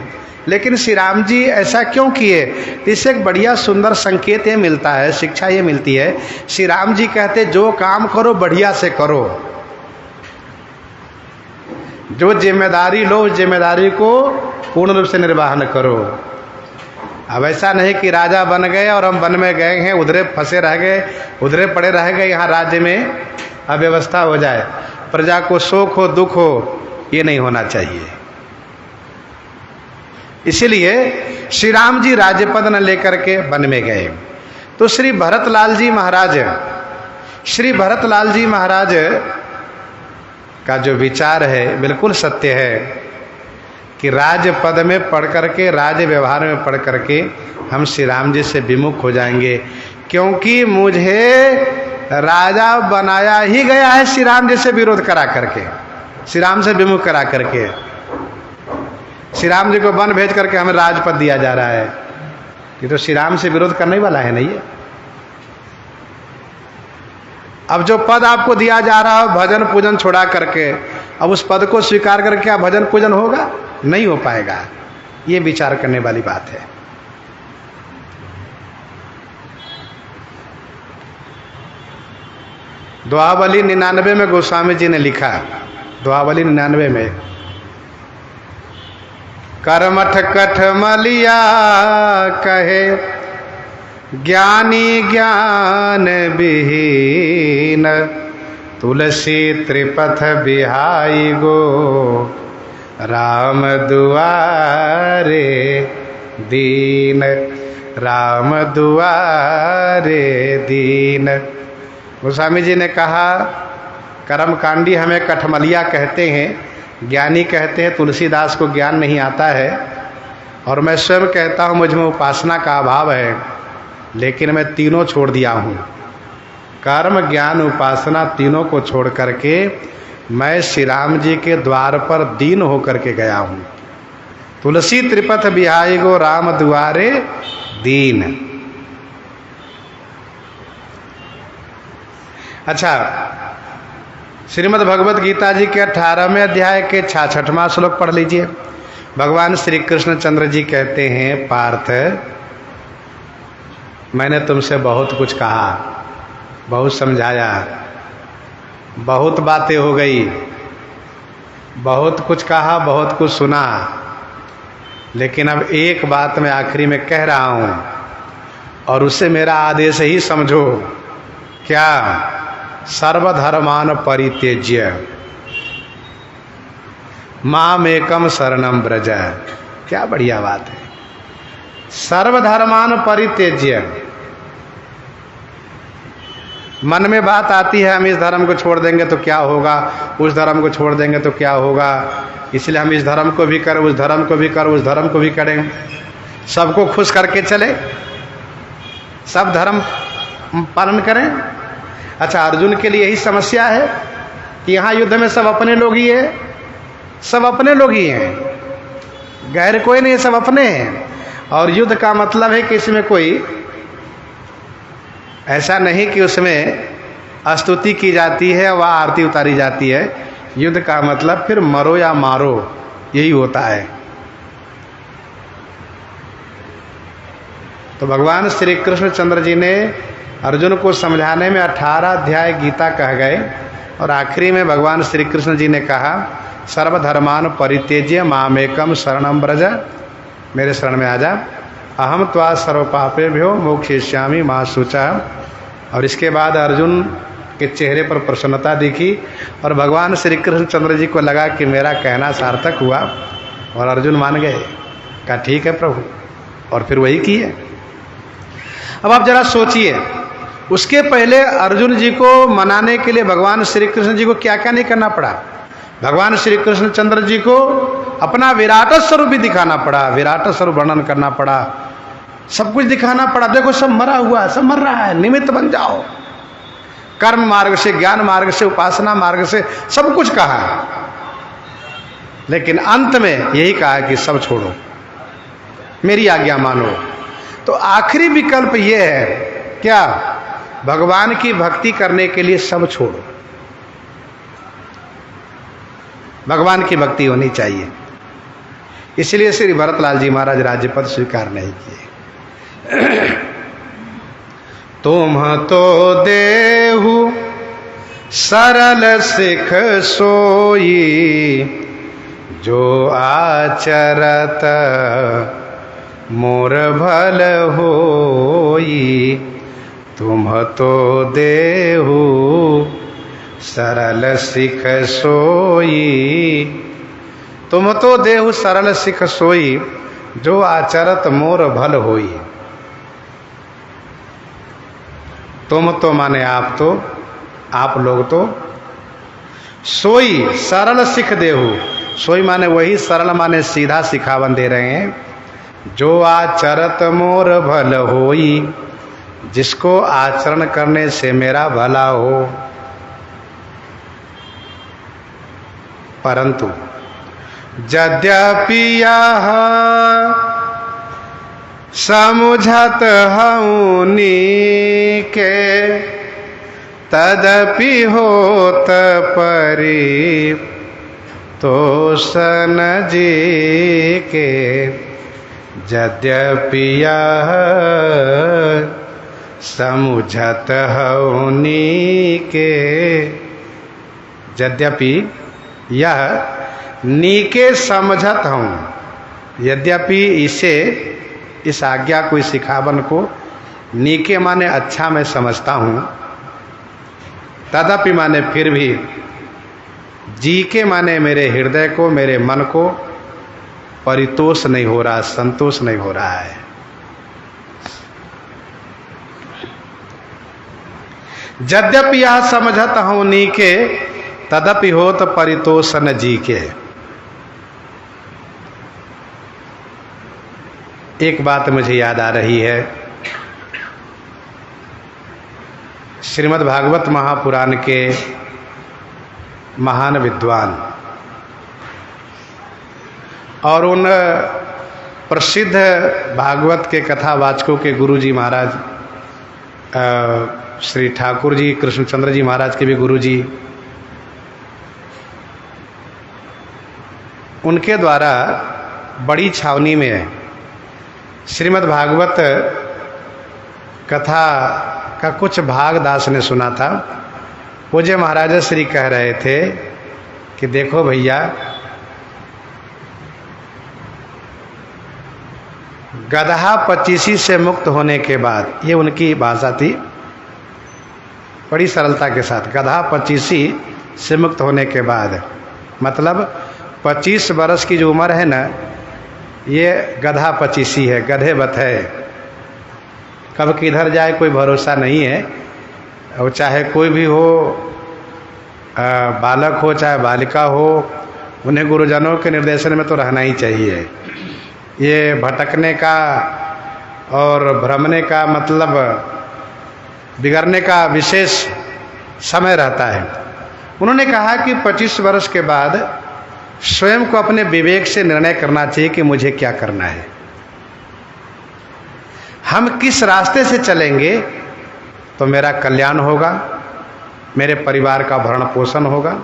लेकिन श्री राम जी ऐसा क्यों किए? इससे एक बढ़िया सुंदर संकेत ये मिलता है, शिक्षा ये मिलती है। श्री राम जी कहते जो काम करो बढ़िया से करो, जो जिम्मेदारी लो उस जिम्मेदारी को पूर्ण रूप से निर्वाहन करो। अब ऐसा नहीं कि राजा बन गए और हम वन में गए हैं, उधरे फंसे रह गए, उधरे पड़े रह गए, यहाँ राज्य में अव्यवस्था हो जाए, प्रजा को शोक हो, दुख हो, ये नहीं होना चाहिए। इसीलिए श्री राम जी राज्य पद न लेकर के वन में गए। तो श्री भरतलाल जी महाराज का जो विचार है बिल्कुल सत्य है कि राज पद में पढ़ करके, राज व्यवहार में पढ़ करके हम श्री राम जी से विमुख हो जाएंगे, क्योंकि मुझे राजा बनाया ही गया है श्री राम जी से विरोध करा करके, श्री राम से विमुख करा करके। श्री राम जी को वन भेज करके हमें राजपद दिया जा रहा है। ये तो श्री राम से विरोध करने वाला है नहीं है। अब जो पद आपको दिया जा रहा है भजन पूजन छोड़ा करके, अब उस पद को स्वीकार करके क्या भजन पूजन होगा? नहीं हो पाएगा। ये विचार करने वाली बात है। दुआवली 99 में गोस्वामी जी ने लिखा, दुआवली 99 में, करमठ कठमलिया कहे ज्ञानी ज्ञान विहीन, तुलसी त्रिपथ बिहाई गो राम दुआरे दीन, राम दुआरे दीन। गोस्वामी जी ने कहा कर्मकांडी हमें कठमलिया कहते हैं, ज्ञानी कहते हैं, तुलसीदास को ज्ञान नहीं आता है, और मैं स्वयं कहता हूँ मुझ में उपासना का अभाव है, लेकिन मैं तीनों छोड़ दिया हूँ। कर्म ज्ञान उपासना तीनों को छोड़ करके मैं श्री राम जी के द्वार पर दीन होकर के गया हूँ। तुलसी त्रिपथ बिहाई गो राम दुआरे दीन। अच्छा, श्रीमद् भगवत गीता जी के 18वें अध्याय के 66वां श्लोक पढ़ लीजिए। भगवान श्री कृष्ण चंद्र जी कहते हैं, पार्थ मैंने तुमसे बहुत कुछ कहा, बहुत समझाया, बहुत बातें हो गई, बहुत कुछ कहा, बहुत कुछ सुना, लेकिन अब एक बात मैं आखिरी में कह रहा हूं और उसे मेरा आदेश ही समझो। क्या? सर्वधर्मान परित्यज्य मामेकम शरणम व्रज। क्या बढ़िया बात है। सर्वधर्मान परित्यज्य। मन में बात आती है हम इस धर्म को छोड़ देंगे तो क्या होगा, उस धर्म को छोड़ देंगे तो क्या होगा, इसलिए हम इस धर्म को भी करें, उस धर्म को भी करें, उस धर्म को भी करें, सबको खुश करके चले, सब धर्म पालन करें। अच्छा, अर्जुन के लिए यही समस्या है कि यहाँ युद्ध में सब अपने लोग ही है, सब अपने लोग ही हैं, गैर कोई नहीं, सब अपने हैं। और युद्ध का मतलब है कि इसमें कोई ऐसा नहीं कि उसमें स्तुति की जाती है व आरती उतारी जाती है। युद्ध का मतलब फिर मरो या मारो, यही होता है। तो भगवान श्री कृष्ण चंद्र जी ने अर्जुन को समझाने में 18 अध्याय गीता कह गए, और आखिरी में भगवान श्री कृष्ण जी ने कहा, सर्वधर्मान परित्यज्य मामेकम शरणम व्रज, मेरे शरण में आ जा, अहम त्वा सर्व पापेभ्यो मोक्षयिष्यामि मा शुचा। और इसके बाद अर्जुन के चेहरे पर प्रसन्नता दिखी और भगवान श्री कृष्ण चंद्र जी को लगा कि मेरा कहना सार्थक हुआ, और अर्जुन मान गए, कहा ठीक है प्रभु, और फिर वही किए। अब आप जरा सोचिए, उसके पहले अर्जुन जी को मनाने के लिए भगवान श्री कृष्ण जी को क्या क्या नहीं करना पड़ा। भगवान श्री कृष्ण चंद्र जी को अपना विराट स्वरूप भी दिखाना पड़ा, विराट स्वरूप वर्णन करना पड़ा, सब कुछ दिखाना पड़ा। देखो सब मरा हुआ, सब मर रहा है, निमित्त बन जाओ। कर्म मार्ग से, ज्ञान मार्ग से, उपासना मार्ग से सब कुछ कहा, लेकिन अंत में यही कहा कि सब छोड़ो, मेरी आज्ञा मानो। तो आखिरी विकल्प यह है क्या? भगवान की भक्ति करने के लिए सब छोड़ो, भगवान की भक्ति होनी चाहिए। इसलिए श्री भरतलाल जी महाराज राज्यपद स्वीकार नहीं किए। तुम तो देहु सरल सिख सोई, जो आचरत मोर भल होई। तुम तो देहु सरल सिख सोई, तुम तो देहु सरल सिख सोई, जो आचरत मोर भल होई। तुम तो माने आप तो, आप लोग तो। सोई सरल सिख देहु, सोई माने वही, सरल माने सीधा सिखावन दे रहे हैं। जो आचरत मोर भल होई, जिसको आचरण करने से मेरा भला हो। परंतु यद्यपि यह समुझत हूँ नीके, तदपि होत परि तोषण जी के। यद्यपि यह समुझत हूँ नीके, यद्यपि यह नीके समझत हूँ, यद्यपि इसे, इस आज्ञा को, इस सिखावन को नीके माने अच्छा मैं समझता हूँ, तदपि माने फिर भी, जी के माने मेरे हृदय को, मेरे मन को परितोष नहीं हो रहा, संतोष नहीं हो रहा है। यद्यपि यह समझत हूँ नीके, तदपि होत परितोषण जी के। एक बात मुझे याद आ रही है, श्रीमद् भागवत महापुराण के महान विद्वान और उन प्रसिद्ध भागवत के कथावाचकों के गुरु जी महाराज श्री ठाकुर जी, कृष्णचंद्र जी महाराज के भी गुरु जी, उनके द्वारा बड़ी छावनी में श्रीमद् भागवत कथा का कुछ भाग दास ने सुना था। पूज्य महाराज श्री कह रहे थे कि देखो भैया, गदहा पचीसी से मुक्त होने के बाद, ये उनकी भाषा थी बड़ी सरलता के साथ, गदहा पचीसी से मुक्त होने के बाद, मतलब 25 बरस की जो उम्र है ना, ये गधा पचीसी है, गधे बत है। कब किधर जाए कोई भरोसा नहीं है। और चाहे कोई भी हो, बालक हो चाहे बालिका हो, उन्हें गुरुजनों के निर्देशन में तो रहना ही चाहिए। ये भटकने का और भ्रमने का, मतलब बिगड़ने का विशेष समय रहता है। उन्होंने कहा कि 25 वर्ष के बाद स्वयं को अपने विवेक से निर्णय करना चाहिए कि मुझे क्या करना है, हम किस रास्ते से चलेंगे तो मेरा कल्याण होगा, मेरे परिवार का भरण पोषण होगा।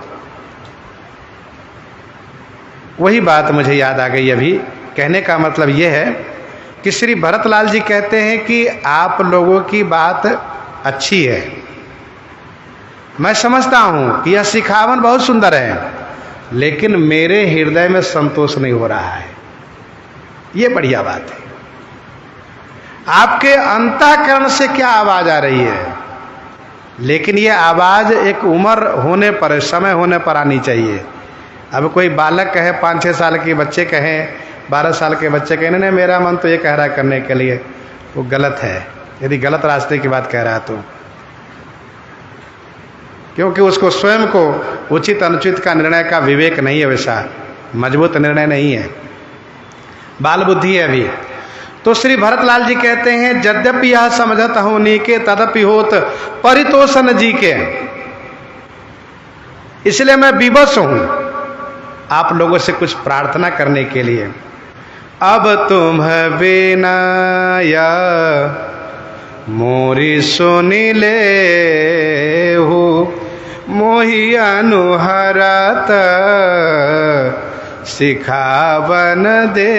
वही बात मुझे याद आ गई अभी। कहने का मतलब यह है कि श्री भरतलाल जी कहते हैं कि आप लोगों की बात अच्छी है, मैं समझता हूं कि यह सिखावन बहुत सुंदर है, लेकिन मेरे हृदय में संतोष नहीं हो रहा है। ये बढ़िया बात है। आपके अंतःकरण से क्या आवाज आ रही है, लेकिन ये आवाज एक उम्र होने पर, समय होने पर आनी चाहिए। अब कोई बालक कहे, 5-6 साल के बच्चे कहें, 12 साल के बच्चे कहें नहीं मेरा मन तो ये कह रहा है करने के लिए, वो गलत है। यदि गलत रास्ते की बात कह रहा है तो, क्योंकि उसको स्वयं को उचित अनुचित का निर्णय का विवेक नहीं है, वैसा मजबूत निर्णय नहीं है, बाल बुद्धि है अभी। तो श्री भरतलाल जी कहते हैं यद्यपि यह समझत हूँ नीके, तदपि होत परितोषण जी के। इसलिए मैं विवश हूं आप लोगों से कुछ प्रार्थना करने के लिए। अब तुम बिना या मोरी सुनी ले हो, मोहि अनुहरत सिखावन दे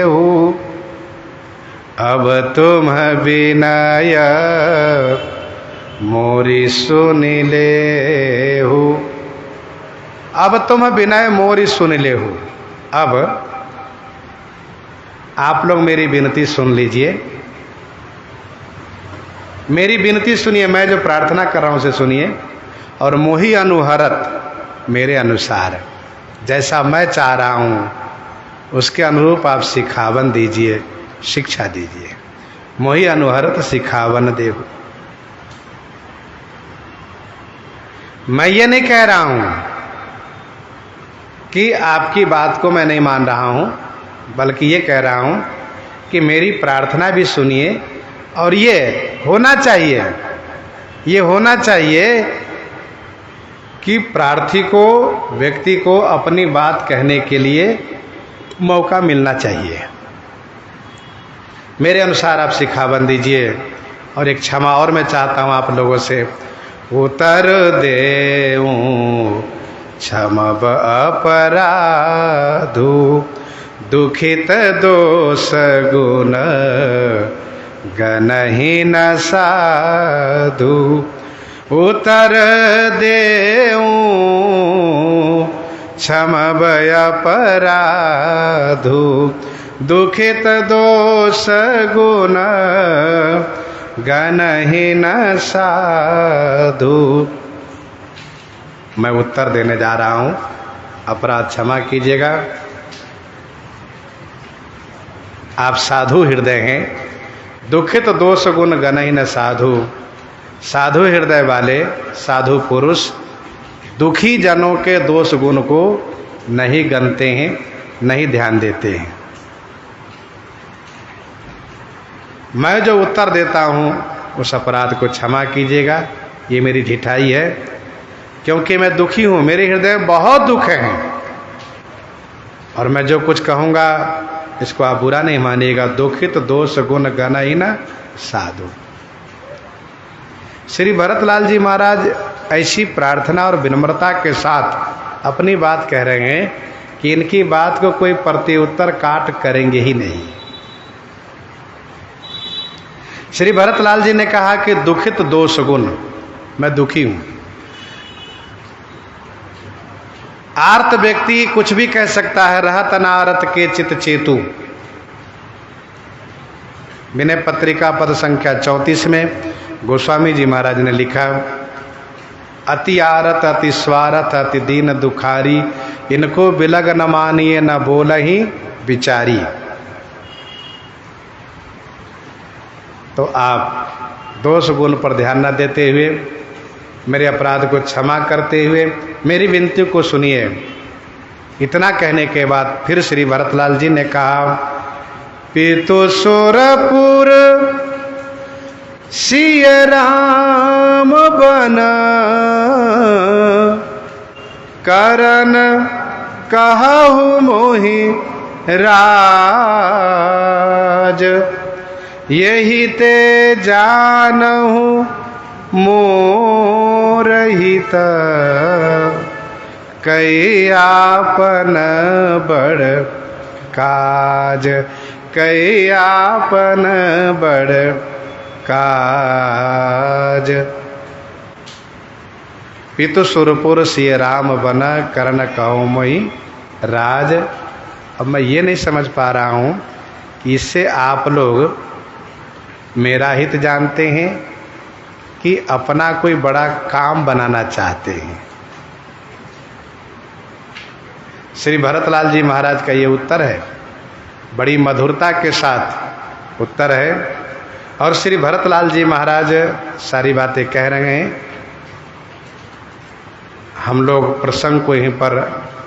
हो। अब तुम बिनाय मोरी सुनी ले हो, अब तुम बिनाय मोरी सुन ले हो। अब आप लोग मेरी विनती सुन लीजिए, मेरी विनती सुनिए, मैं जो प्रार्थना कर रहा हूँ उसे सुनिए, और मोहि अनुहरत मेरे अनुसार जैसा मैं चाह रहा हूँ उसके अनुरूप आप सिखावन दीजिए, शिक्षा दीजिए। मोहि अनुहरत सिखावन देहु। मैं ये नहीं कह रहा हूं कि आपकी बात को मैं नहीं मान रहा हूं, बल्कि ये कह रहा हूं कि मेरी प्रार्थना भी सुनिए। और ये होना चाहिए कि प्रार्थी को, व्यक्ति को अपनी बात कहने के लिए मौका मिलना चाहिए। मेरे अनुसार आप सिखावन दीजिए। और एक क्षमा और मैं चाहता हूँ आप लोगों से, उतर देऊं क्षमब अपराधु, दुखित दोष गुण गनहि न साधु। उतर देऊं क्षमब अपराधु, दुखित दोष गुण गनहि न साधु। मैं उत्तर देने जा रहा हूं, अपराध क्षमा कीजिएगा। आप साधु हृदय हैं, दुखित दोष गुण गनहि न साधु। साधु हृदय वाले साधु पुरुष दुखी जनों के दोष गुण को नहीं गनते हैं, नहीं ध्यान देते हैं। मैं जो उत्तर देता हूं उस अपराध को क्षमा कीजिएगा। ये मेरी ढिठाई है, क्योंकि मैं दुखी हूं, मेरे हृदय में बहुत दुख है। और मैं जो कुछ कहूंगा इसको आप बुरा नहीं मानिएगा। दुखित दोष गुण गनहि न साधु। श्री भरतलाल जी महाराज ऐसी प्रार्थना और विनम्रता के साथ अपनी बात कह रहे हैं कि इनकी बात को कोई प्रत्युत्तर काट करेंगे ही नहीं। श्री भरतलाल जी ने कहा कि दुखित दोष गुण, मैं दुखी हूं। आर्त व्यक्ति कुछ भी कह सकता है, रहत अनारत के चित चेतु। विनय पत्रिका पद संख्या 34 में गोस्वामी जी महाराज ने लिखा, अति आरत अति स्वारथ अति दीन दुखारी, इनको बिलग न मानिए न बोलहि विचारी। तो आप दोष गुण पर ध्यान न देते हुए, मेरे अपराध को क्षमा करते हुए मेरी विनती को सुनिए। इतना कहने के बाद फिर श्री भरतलाल जी ने कहा, पितु सुरपुर सिय राम बन, करन कहु मोहि राज। यही ते जानहु मोर हित, कई आपन बड़ काज। कई आपन बड़ काज। पितु सुरपुर सिय राम बन, करण कहु मोहि राज। अब मैं ये नहीं समझ पा रहा हूँ कि इससे आप लोग मेरा हित जानते हैं कि अपना कोई बड़ा काम बनाना चाहते हैं। श्री भरतलाल जी महाराज का ये उत्तर है, बड़ी मधुरता के साथ उत्तर है। और श्री भरतलाल जी महाराज सारी बातें कह रहे हैं। हम लोग प्रसंग को यहीं पर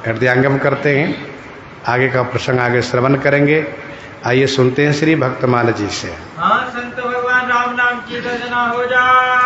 हृदयंगम करते हैं। आगे का प्रसंग आगे श्रवण करेंगे। आइए सुनते हैं श्री भक्तमाल जी से। हाँ, संत भगवान राम नाम की रचना हो जाए।